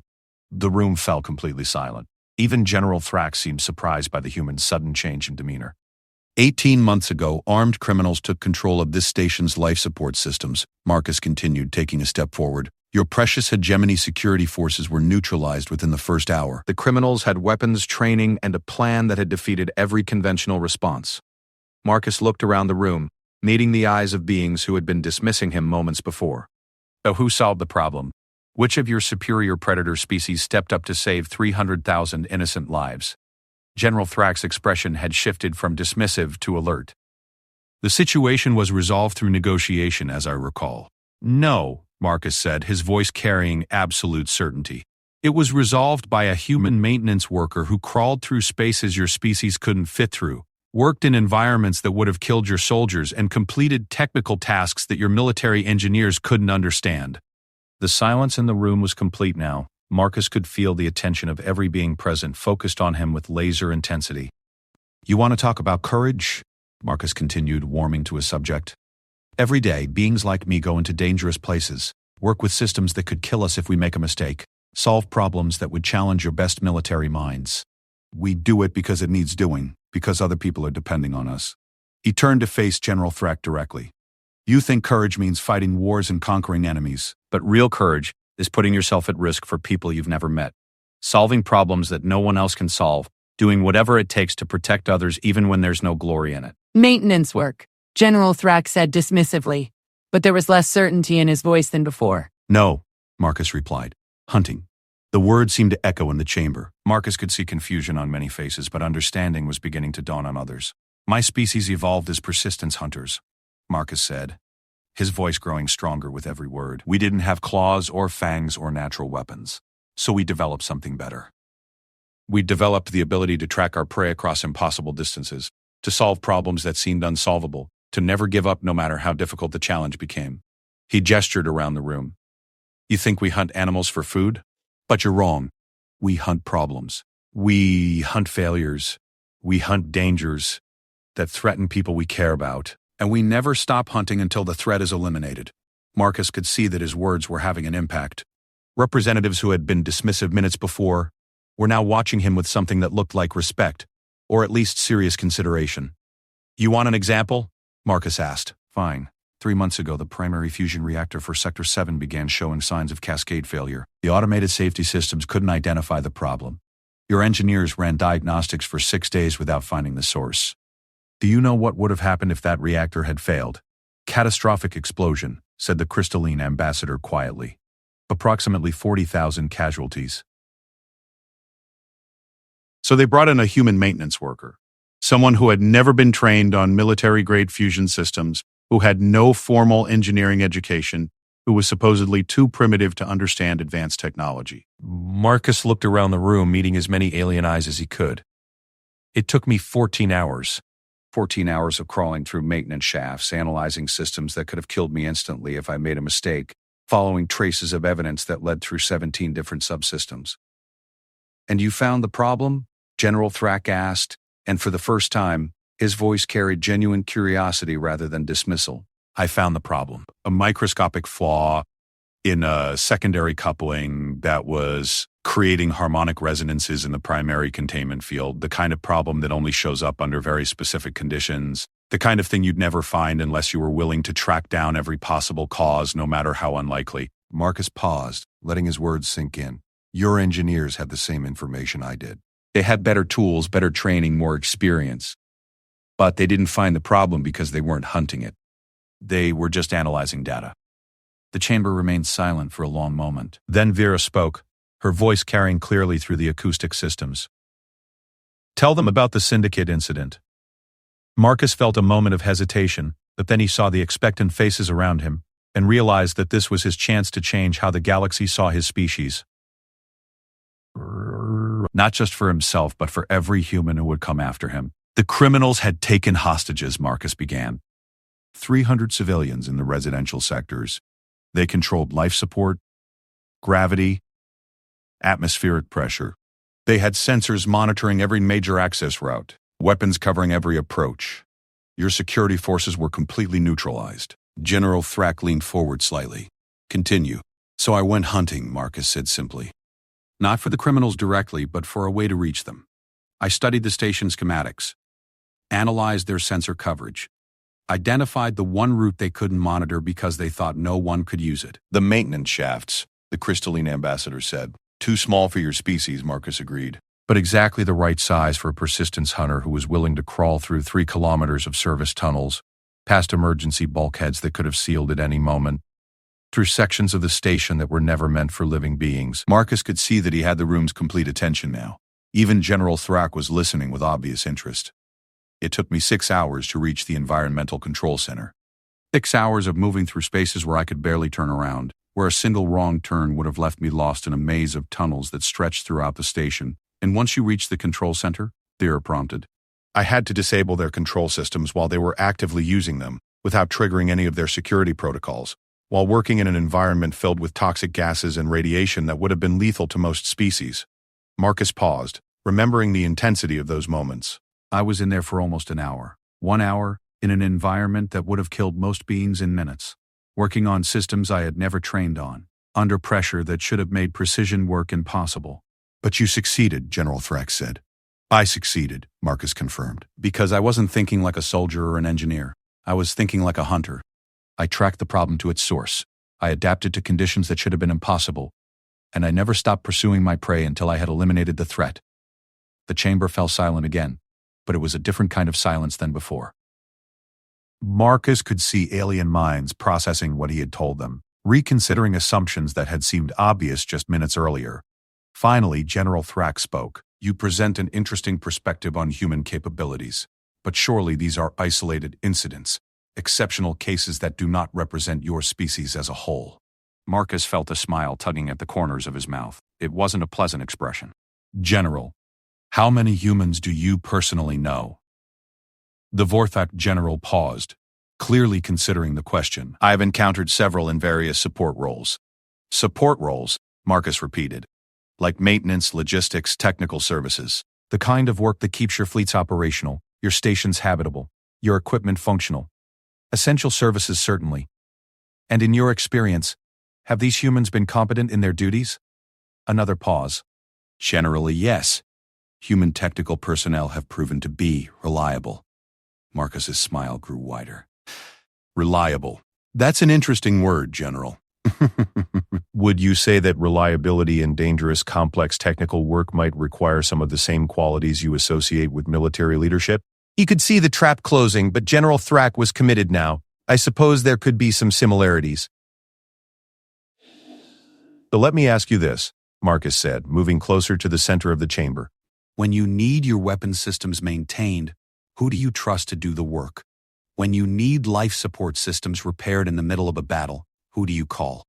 Speaker 2: The room fell completely silent. Even General Thrax seemed surprised by the human's sudden change in demeanor. 18 months ago, armed criminals took control of this station's life support systems, Marcus continued, taking a step forward. Your precious hegemony security forces were neutralized within the first hour. The criminals had weapons, training, and a plan that had defeated every conventional response. Marcus looked around the room, meeting the eyes of beings who had been dismissing him moments before. So who solved the problem? Which of your superior predator species stepped up to save 300,000 innocent lives? General Thrax's expression had shifted from dismissive to alert. The situation was resolved through negotiation, as I recall. No,
Speaker 1: Marcus said, his voice carrying absolute certainty. It was resolved by a human maintenance worker who crawled through spaces your species couldn't fit through, worked in environments that would have killed your soldiers, and completed technical tasks that your military engineers couldn't understand. The silence in the room was complete now. Marcus could feel the attention of every being present focused on him with laser intensity. You want to talk about courage? Marcus continued, warming to his subject. Every day, beings like me go into dangerous places, work with systems that could kill us if we make a mistake, solve problems that would challenge your best military minds. We do it because it needs doing, because other people are depending on us. He turned to face General Thrak directly. You think courage means fighting wars and conquering enemies,
Speaker 2: But real courage is putting yourself at risk for people you've never met, solving problems that no one else can solve, doing whatever it takes to protect others even when there's no glory in it.
Speaker 4: Maintenance work, General Thrak said dismissively, but there was less certainty in his voice than before.
Speaker 1: No, Marcus replied. Hunting. The word seemed to echo in the chamber. Marcus could see confusion on many faces, but understanding was beginning to dawn on others. My species evolved as persistence hunters, Marcus said, his voice growing stronger with every word. We didn't have claws or fangs or natural weapons, so we developed something better. We developed the ability to track our prey across impossible distances, to solve problems that seemed unsolvable, to never give up no matter how difficult the challenge became. He gestured around the room. You think we hunt animals for food? But you're wrong. We hunt problems. We hunt failures. We hunt dangers that threaten people we care about. And we never stop hunting until the threat is eliminated. Marcus could see that his words were having an impact. Representatives who had been dismissive minutes before were now watching him with something that looked like respect, or at least serious consideration. You want an example? Marcus asked. Fine. 3 months ago, the primary fusion reactor for Sector 7 began showing signs of cascade failure. The automated safety systems couldn't identify the problem. Your engineers ran diagnostics for 6 days without finding the source. Do you know what would have happened if that reactor had failed? Catastrophic explosion, said the crystalline ambassador quietly. Approximately 40,000 casualties. So they brought in a human maintenance worker, someone who had never been trained on military-grade fusion systems, who had no formal engineering education, who was supposedly too primitive to understand advanced technology.
Speaker 3: Marcus looked around the room, meeting as many alien eyes as he could. It took me 14 hours.
Speaker 2: 14 hours of crawling through maintenance shafts, analyzing systems that could have killed me instantly if I made a mistake, following traces of evidence that led through 17 different subsystems. And you found the problem? General Thrak asked, and for the first time, his voice carried genuine curiosity rather than dismissal.
Speaker 1: I found the problem. A microscopic flaw in a secondary coupling that was creating harmonic resonances in the primary containment field, the kind of problem that only shows up under very specific conditions, the kind of thing you'd never find unless you were willing to track down every possible cause, no matter how unlikely. Marcus paused, letting his words sink in. Your engineers had the same information I did.
Speaker 2: They had better tools, better training, more experience. But they didn't find the problem because they weren't hunting it. They were just analyzing data. The chamber remained silent for a long moment.
Speaker 1: Then Vera spoke, her voice carrying clearly through the acoustic systems. Tell them about the Syndicate incident. Marcus felt a moment of hesitation, but then he saw the expectant faces around him and realized that this was his chance to change how the galaxy saw his species. Not just for himself, but for every human who would come after him. The criminals had taken hostages, Marcus began. 300 civilians in the residential sectors. They controlled life support, gravity, atmospheric pressure. They had sensors monitoring every major access route, weapons covering every approach. Your security forces were completely neutralized. General Thrak leaned forward slightly. Continue. So I went hunting, Marcus said simply. Not for the criminals directly, but for a way to reach them. I studied the station's schematics, analyzed their sensor coverage, identified the one route they couldn't monitor because they thought no one could use it. The maintenance shafts, the crystalline ambassador said. Too small for your species, Marcus agreed. But exactly the right size for a persistence hunter who was willing to crawl through 3 kilometers of service tunnels, past emergency bulkheads that could have sealed at any moment, through sections of the station that were never meant for living beings. Marcus could see that he had the room's complete attention now. Even General Thrak was listening with obvious interest. It took me 6 hours to reach the Environmental Control Center. 6 hours of moving through spaces where I could barely turn around.
Speaker 2: where a single wrong turn would have left me lost in a maze of tunnels that stretched throughout the station. And once you reach the control center, Thea prompted.
Speaker 1: I had to disable their control systems while they were actively using them, without triggering any of their security protocols, while working in an environment filled with toxic gases and radiation that would have been lethal to most species. Marcus paused, remembering the intensity of those moments.
Speaker 2: I was in there for almost an hour. 1 hour, in an environment that would have killed most beings in minutes. Working on systems I had never trained on, under pressure that should have made precision work impossible.
Speaker 1: But you succeeded, General Thrax said. I succeeded, Marcus confirmed.
Speaker 2: Because I wasn't thinking like a soldier or an engineer. I was thinking like a hunter. I tracked the problem to its source. I adapted to conditions that should have been impossible. And I never stopped pursuing my prey until I had eliminated the threat. The chamber fell silent again, but it was a different kind of silence than before.
Speaker 1: Marcus could see alien minds processing what he had told them, reconsidering assumptions that had seemed obvious just minutes earlier. Finally, General Thrax spoke. You present an interesting perspective on human capabilities, but surely these are isolated incidents, exceptional cases that do not represent your species as a whole.
Speaker 2: Marcus felt a smile tugging at the corners of his mouth. It wasn't a pleasant expression.
Speaker 1: General, how many humans do you personally know? The Vorthak general paused, clearly considering the question. I have encountered several in various support roles. Support roles, Marcus repeated. Like maintenance, logistics, technical services. The kind of work that keeps your fleets operational, your stations habitable, your equipment functional. Essential services certainly. And in your experience, have these humans been competent in their duties? Another pause. Generally, yes. Human technical personnel have proven to be reliable. Marcus's smile grew wider. Reliable. That's an interesting word, General. Would you say that reliability in dangerous, complex technical work might require some of the same qualities you associate with military leadership? He could see the trap closing, but General Thrax was committed now. I suppose there could be some similarities. So let me ask you this, Marcus said, moving closer to the center of the chamber. When you need your weapon systems maintained, who do you trust to do the work? When you need life support systems repaired in the middle of a battle, who do you call?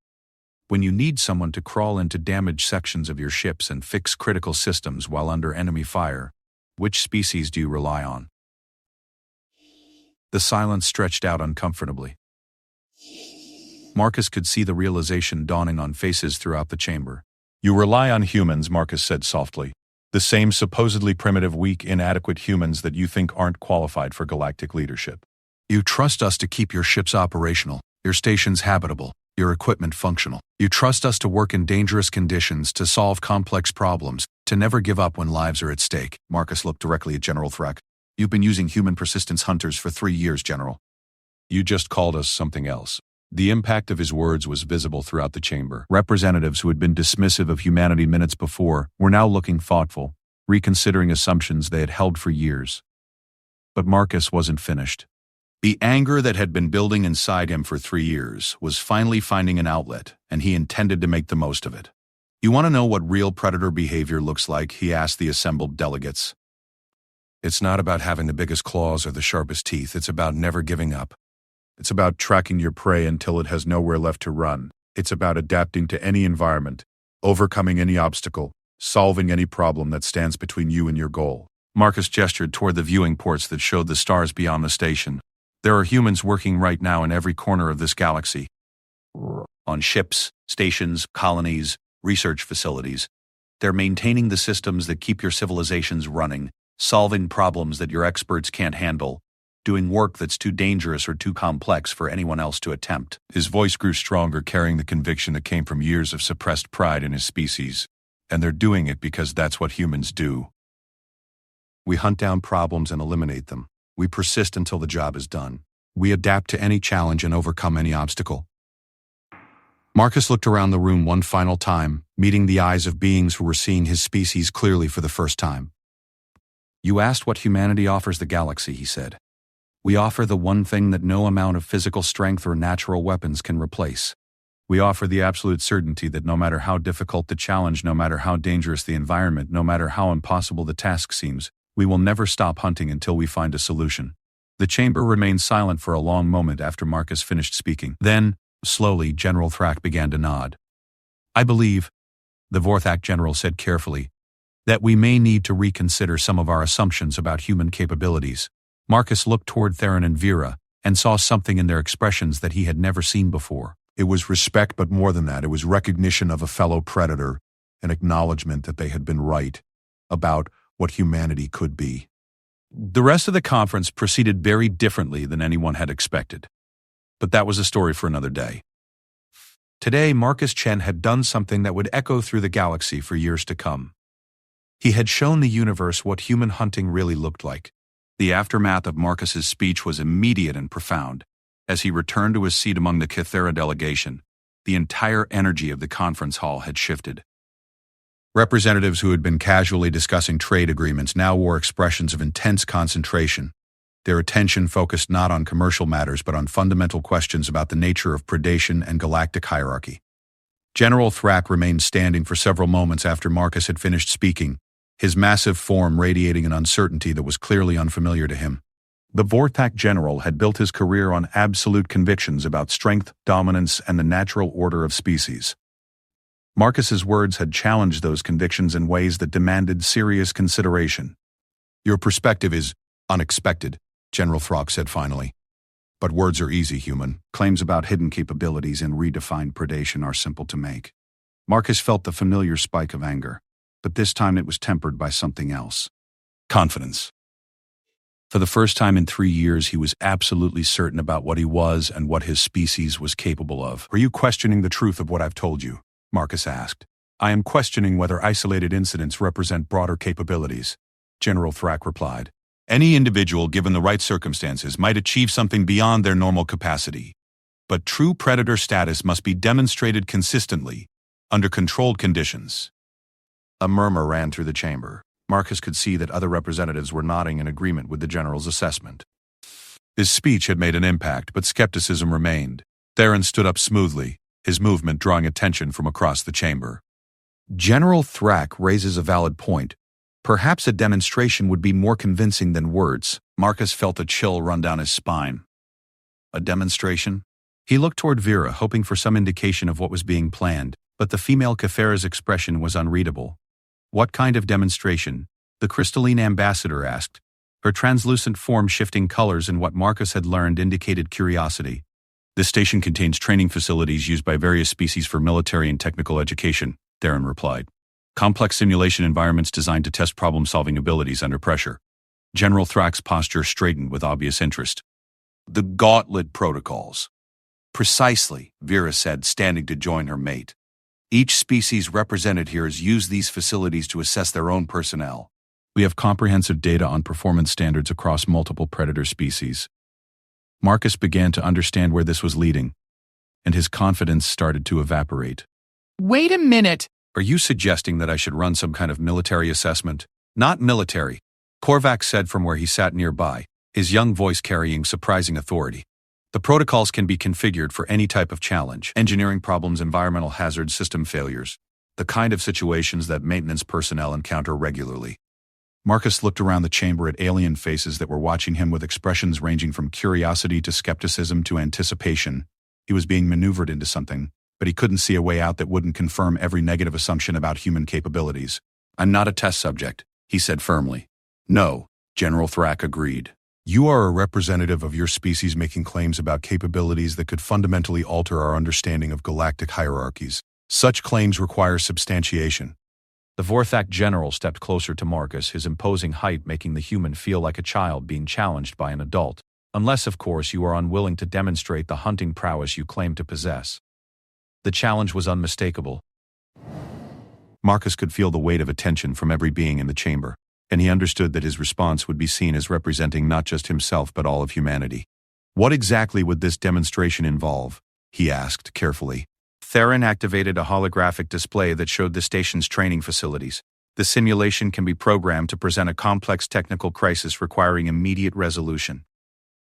Speaker 1: When you need someone to crawl into damaged sections of your ships and fix critical systems while under enemy fire, which species do you rely on? The silence stretched out uncomfortably. Marcus could see the realization dawning on faces throughout the chamber. You rely on humans, Marcus said softly. The same supposedly primitive, weak, inadequate humans that you think aren't qualified for galactic leadership. You trust us to keep your ships operational, your stations habitable, your equipment functional. You trust us to work in dangerous conditions, to solve complex problems, to never give up when lives are at stake. Marcus looked directly at General Thrax. You've been using human persistence hunters for 3 years, General. You just called us something else. The impact of his words was visible throughout the chamber. Representatives who had been dismissive of humanity minutes before were now looking thoughtful, reconsidering assumptions they had held for years. But Marcus wasn't finished. The anger that had been building inside him for 3 years was finally finding an outlet, and he intended to make the most of it. You want to know what real predator behavior looks like? He asked the assembled delegates. It's not about having the biggest claws or the sharpest teeth. It's about never giving up. It's about tracking your prey until it has nowhere left to run. It's about adapting to any environment, overcoming any obstacle, solving any problem that stands between you and your goal. Marcus gestured toward the viewing ports that showed the stars beyond the station. There are humans working right now in every corner of this galaxy. On ships, stations, colonies, research facilities. They're maintaining the systems that keep your civilizations running, solving problems that your experts can't handle, doing work that's too dangerous or too complex for anyone else to attempt. His voice grew stronger, carrying the conviction that came from years of suppressed pride in his species. And they're doing it because that's what humans do. We hunt down problems and eliminate them. We persist until the job is done. We adapt to any challenge and overcome any obstacle. Marcus looked around the room one final time, meeting the eyes of beings who were seeing his species clearly for the first time. You asked what humanity offers the galaxy, he said. We offer the one thing that no amount of physical strength or natural weapons can replace. We offer the absolute certainty that no matter how difficult the challenge, no matter how dangerous the environment, no matter how impossible the task seems, we will never stop hunting until we find a solution. The chamber remained silent for a long moment after Marcus finished speaking. Then,
Speaker 2: Slowly, General Thrak began to nod. I believe, the Vorthak general said carefully, that we may need to reconsider some of our assumptions about human capabilities. Marcus looked toward Theron and Vera and saw something in their expressions that he had never seen before.
Speaker 1: It was respect, but more than that, it was recognition of a fellow predator, an acknowledgement that they had been right about what humanity could be.
Speaker 2: The rest of the conference proceeded very differently than anyone had expected. But that was a story for another day. Today, Marcus Chen had done something that would echo through the galaxy for years to come. He had shown the universe what human hunting really looked like. The aftermath of Marcus's speech was immediate and profound. As he returned to his seat among the Kythera delegation, the entire energy of the conference hall had shifted.
Speaker 1: Representatives who had been casually discussing trade agreements now wore expressions of intense concentration. Their attention focused not on commercial matters but on fundamental questions about the nature of predation and galactic hierarchy. General Thrak remained standing for several moments after Marcus had finished speaking, his massive form radiating an uncertainty that was clearly unfamiliar to him. The Vorthak general had built his career on absolute convictions about strength, dominance, and the natural order of species. Marcus's words had challenged those convictions in ways that demanded serious consideration. Your perspective is unexpected, General Thrak said finally. But words are easy, human. Claims about hidden capabilities and redefined predation are simple to make. Marcus felt the familiar spike of anger, but this time it was tempered by something else. Confidence. For the first time in 3 years, he was absolutely certain about what he was and what his species was capable of. Are you questioning the truth of what I've told you? Marcus asked. I am questioning whether isolated incidents represent broader capabilities, General Thrak replied. Any individual, given the right circumstances, might achieve something beyond their normal capacity. But true predator status must be demonstrated consistently, under controlled conditions. A murmur ran through the chamber. Marcus could see that other representatives were nodding in agreement with the general's assessment. His speech had made an impact, but skepticism remained. Theron stood up smoothly, his movement drawing attention from across the chamber. General Thrak raises a valid point. Perhaps a demonstration would be more convincing than words. Marcus felt a chill run down his spine. A demonstration? He looked toward Vera, hoping for some indication of what was being planned, but the female Kythera's expression was unreadable. What kind of demonstration? The crystalline ambassador asked. Her translucent form shifting colors and what Marcus had learned indicated curiosity. This station contains training facilities used by various species for military and technical education, Theron replied. Complex simulation environments designed to test problem-solving abilities under pressure. General Thrak's posture straightened with obvious interest. The gauntlet protocols. Precisely, Vera said, standing to join her mate. Each species represented here has used these facilities to assess their own personnel. We have comprehensive data on performance standards across multiple predator species. Marcus began to understand where this was leading, and his confidence started to evaporate.
Speaker 4: Wait a minute!
Speaker 2: Are you suggesting that I should run some kind of military assessment? Not military, Korvac said from where he sat nearby, his young voice carrying surprising authority. The protocols can be configured for any type of challenge: engineering problems, environmental hazards, system failures, the kind of situations that maintenance personnel encounter regularly. Marcus looked around the chamber at alien faces that were watching him with expressions ranging from curiosity to skepticism to anticipation. He was being maneuvered into something, but he couldn't see a way out that wouldn't confirm every negative assumption about human capabilities. I'm not a test subject, he said firmly. No, General Thrak agreed. You are a representative of your species making claims about capabilities that could fundamentally alter our understanding of galactic hierarchies. Such claims require substantiation. The Vorthak general stepped closer to Marcus, his imposing height making the human feel like a child being challenged by an adult. Unless, of course, you are unwilling to demonstrate the hunting prowess you claim to possess. The challenge was unmistakable. Marcus could feel the weight of attention from every being in the chamber, and he understood that his response would be seen as representing not just himself but all of humanity. What exactly would this demonstration involve? He asked carefully. Theron activated a holographic display that showed the station's training facilities. The simulation can be programmed to present a complex technical crisis requiring immediate resolution.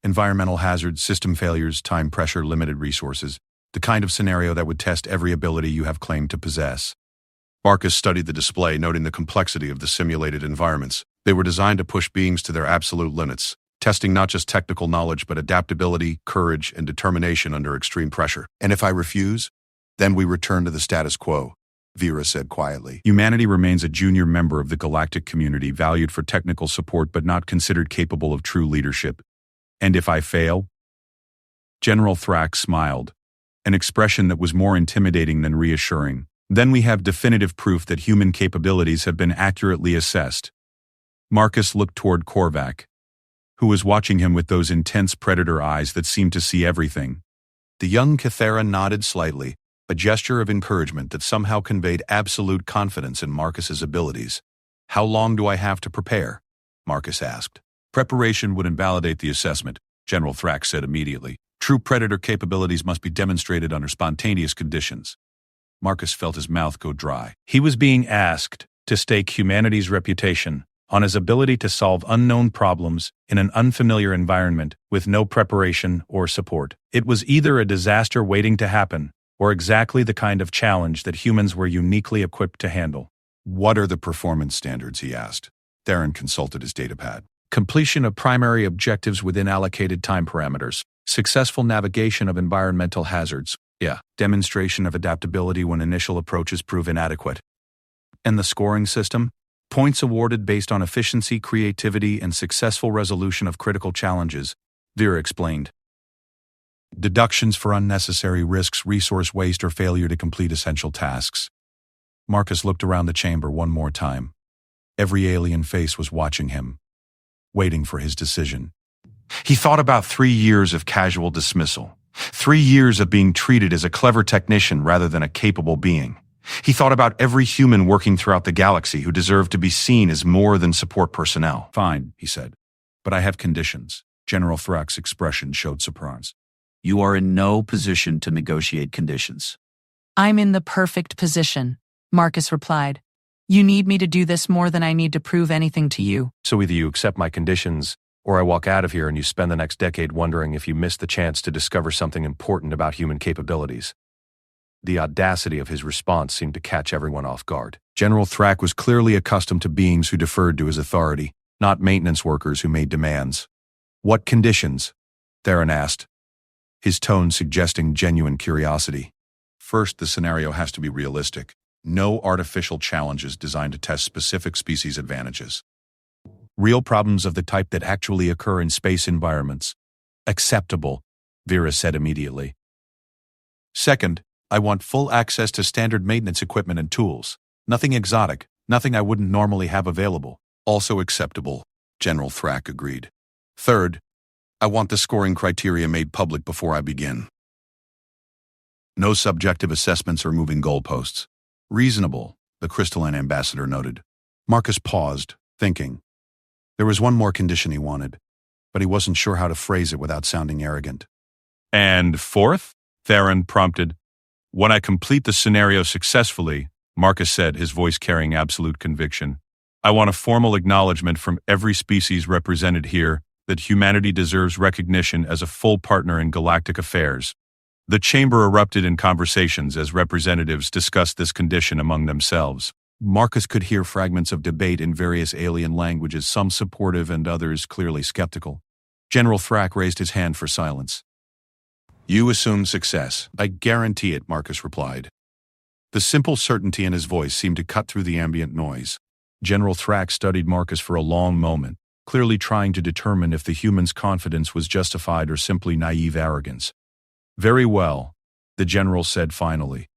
Speaker 2: Environmental hazards, system failures, time pressure, limited resources. The kind of scenario that would test every ability you have claimed to possess. Marcus studied the display, noting the complexity of the simulated environments. They were designed to push beings to their absolute limits,
Speaker 1: testing not just technical knowledge but adaptability, courage, and determination under extreme pressure. And if I refuse, then we return to the status quo, Vera said quietly.
Speaker 2: Humanity remains a junior member of the galactic community, valued for technical support but not considered capable of true leadership. And if I fail? General Thrax smiled, an expression that was more intimidating than reassuring. Then we have definitive proof that human capabilities have been accurately assessed. Marcus looked toward Korvac, who was watching him with those intense predator eyes that seemed to see everything.
Speaker 1: The young Cathera nodded slightly, a gesture of encouragement that somehow conveyed absolute confidence in Marcus's abilities. How long do I have to prepare? Marcus asked.
Speaker 2: Preparation would invalidate the assessment, General Thrax said immediately. True predator capabilities must be demonstrated under spontaneous conditions. Marcus felt his mouth go dry. He was being asked to stake humanity's reputation on his ability to solve unknown problems in an unfamiliar environment with no preparation or support. It was either a disaster waiting to happen or exactly the kind of challenge that humans were uniquely equipped to handle.
Speaker 1: What are the performance standards, he asked. Theron consulted his datapad.
Speaker 2: Completion of primary objectives within allocated time parameters. Successful navigation of environmental hazards. Demonstration of adaptability when initial approaches prove inadequate. And the scoring system? Points awarded based on efficiency, creativity, and successful resolution of critical challenges, Vera explained.
Speaker 1: Deductions for unnecessary risks, resource waste, or failure to complete essential tasks. Marcus looked around the chamber one more time. Every alien face was watching him, waiting for his decision.
Speaker 3: He thought about 3 years of casual dismissal, 3 years of being treated as a clever technician rather than a capable being. He thought about every human working throughout the galaxy who deserved to be seen as more than support personnel.
Speaker 2: Fine, he said, but I have conditions. General Thrax's expression showed surprise.
Speaker 6: You are in no position to negotiate conditions.
Speaker 5: I'm in the perfect position, Marcus replied. You need me to do this more than I need to prove anything to you.
Speaker 3: So either you accept my conditions, or I walk out of here and you spend the next decade wondering if you missed the chance to discover something important about human capabilities. The audacity of his response seemed to catch everyone off guard.
Speaker 1: General Thrax was clearly accustomed to beings who deferred to his authority, not maintenance workers who made demands. What conditions? Theron asked, his tone suggesting genuine curiosity. First, the scenario has to be realistic. No artificial challenges designed to test specific species' advantages. Real problems of the type that actually occur in space environments. Acceptable, Vera said immediately. Second, I want full access to standard maintenance equipment and tools. Nothing exotic, nothing I wouldn't normally have available. Also acceptable, General Thrax agreed. Third, I want the scoring criteria made public before I begin. No subjective assessments or moving goalposts. Reasonable, the Crystalline ambassador noted. Marcus paused, thinking. There was one more condition he wanted, but he wasn't sure how to phrase it without sounding arrogant.
Speaker 2: And fourth, Theron prompted. When I complete the scenario successfully, Marcus said, his voice carrying absolute conviction, I want a formal acknowledgement from every species represented here that humanity deserves recognition as a full partner in galactic affairs. The chamber erupted in conversations as representatives discussed this condition among themselves. Marcus could hear fragments of debate in various alien languages, some supportive and others clearly skeptical. General Thrax raised his hand for silence. You assume success. I guarantee it, Marcus replied. The simple certainty in his voice seemed to cut through the ambient noise. General Thrax studied Marcus for a long moment, clearly trying to determine if the human's confidence was justified or simply naive arrogance. Very well, the general said finally.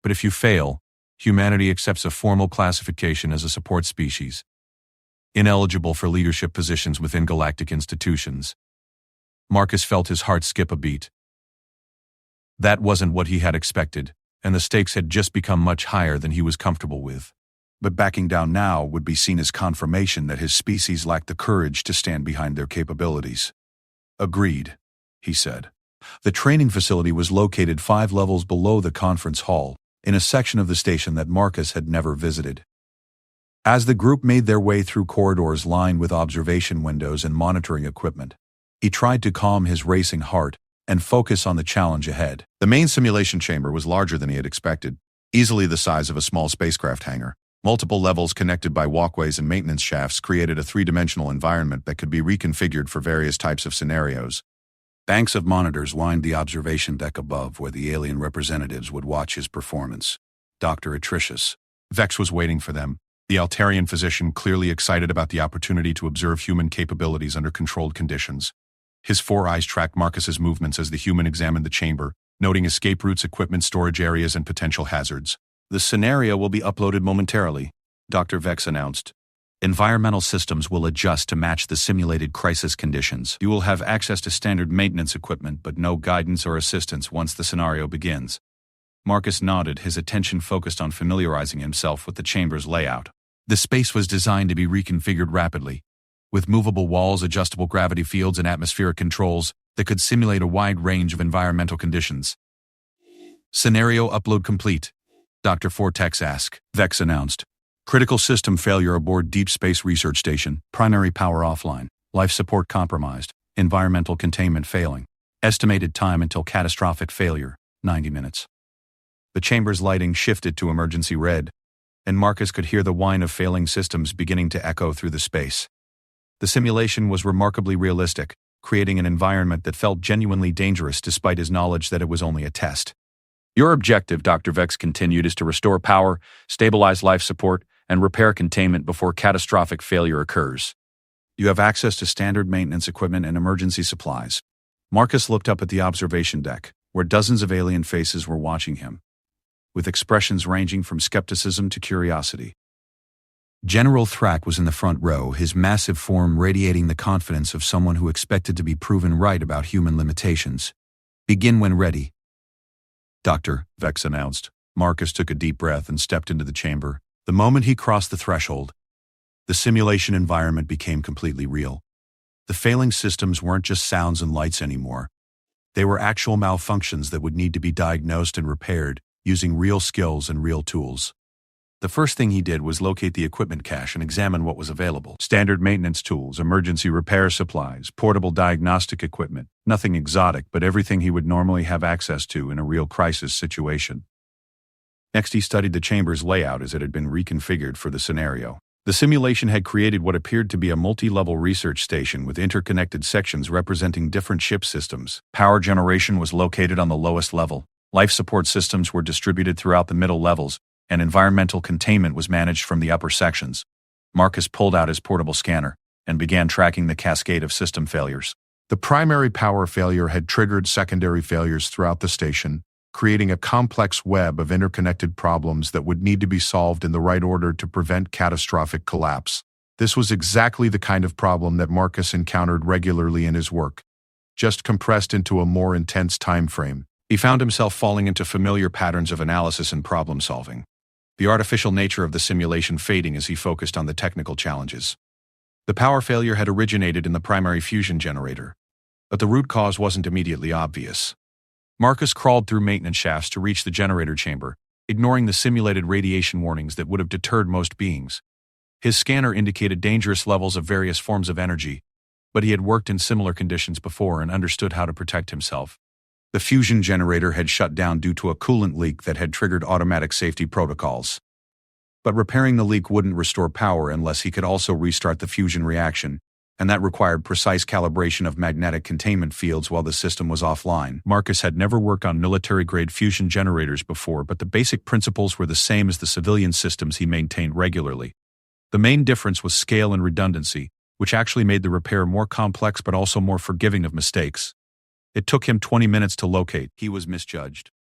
Speaker 2: But if you fail, humanity accepts a formal classification as a support species, ineligible for leadership positions within galactic institutions. Marcus felt his heart skip a beat. That wasn't what he had expected, and the stakes had just become much higher than he was comfortable with. But backing down now would be seen as confirmation that his species lacked the courage to stand behind their capabilities. Agreed, he said. The training facility was located 5 levels below the conference hall, in a section of the station that Marcus had never visited. As the group made their way through corridors lined with observation windows and monitoring equipment, he tried to calm his racing heart and focus on the challenge ahead. The main simulation chamber was larger than he had expected, easily the size of a small spacecraft hangar.
Speaker 1: Multiple levels connected by walkways and maintenance shafts created a three-dimensional environment that could be reconfigured for various types of scenarios. Banks of monitors lined the observation deck above where the alien representatives would watch his performance. Dr. Atricious. Vex was waiting for them, the Altarian physician clearly excited about the opportunity to observe human capabilities under controlled conditions. His four eyes tracked Marcus's movements as the human examined the chamber, noting escape routes, equipment, storage areas, and potential hazards.
Speaker 2: The scenario will be uploaded momentarily, Dr. Vex announced. Environmental systems will adjust to match the simulated crisis conditions. You will have access to standard maintenance equipment, but no guidance or assistance once the scenario begins. Marcus nodded, his attention focused on familiarizing himself with the chamber's layout. The space was designed to be reconfigured rapidly, with movable walls, adjustable gravity fields, and atmospheric controls that could simulate a wide range of environmental conditions. Scenario upload complete, Dr. Vortex asked, Vex announced. Critical system failure aboard Deep Space Research Station, primary power offline, life support compromised, environmental containment failing. Estimated time until catastrophic failure, 90 minutes. The chamber's lighting shifted to emergency red, and Marcus could hear the whine of failing systems beginning to echo through the space. The simulation was remarkably realistic, creating an environment that felt genuinely dangerous despite his knowledge that it was only a test. Your objective, Dr. Vex continued, is to restore power, stabilize life support, and repair containment before catastrophic failure occurs. You have access to standard maintenance equipment and emergency supplies. Marcus looked up at the observation deck, where dozens of alien faces were watching him, with expressions ranging from skepticism to curiosity. General Thrak was in the front row, his massive form radiating the confidence of someone who expected to be proven right about human limitations. Begin when ready. Doctor, Vex announced. Marcus took a deep breath and stepped into the chamber. The moment he crossed the threshold, the simulation environment became completely real. The failing systems weren't just sounds and lights anymore. They were actual malfunctions that would need to be diagnosed and repaired, using real skills and real tools. The first thing he did was locate the equipment cache and examine what was available. Standard maintenance tools, emergency repair supplies, portable diagnostic equipment. Nothing exotic, but everything he would normally have access to in a real crisis situation. Next, he studied the chamber's layout as it had been reconfigured for the scenario. The simulation had created what appeared to be a multi-level research station with interconnected sections representing different ship systems. Power generation was located on the lowest level. Life support systems were distributed throughout the middle levels, and environmental containment was managed from the upper sections. Marcus pulled out his portable scanner and began tracking the cascade of system failures. The primary power failure had triggered secondary failures throughout the station, creating a complex web of interconnected problems that would need to be solved in the right order to prevent catastrophic collapse. This was exactly the kind of problem that Marcus encountered regularly in his work, just compressed into a more intense time frame. He found himself falling into familiar patterns of analysis and problem solving, the artificial nature of the simulation fading as he focused on the technical challenges. The power failure had originated in the primary fusion generator, but the root cause wasn't immediately obvious. Marcus crawled through maintenance shafts to reach the generator chamber, ignoring the simulated radiation warnings that would have deterred most beings. His scanner indicated dangerous levels of various forms of energy, but he had worked in similar conditions before and understood how to protect himself. The fusion generator had shut down due to a coolant leak that had triggered automatic safety protocols. But repairing the leak wouldn't restore power unless he could also restart the fusion reaction, and that required precise calibration of magnetic containment fields while the system was offline. Marcus had never worked on military-grade fusion generators before, but the basic principles were the same as the civilian systems he maintained regularly. The main difference was scale and redundancy, which actually made the repair more complex but also more forgiving of mistakes. It took him 20 minutes to locate. He was misjudged.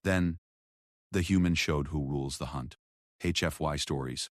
Speaker 2: Then, the human showed who rules the hunt. HFY Stories.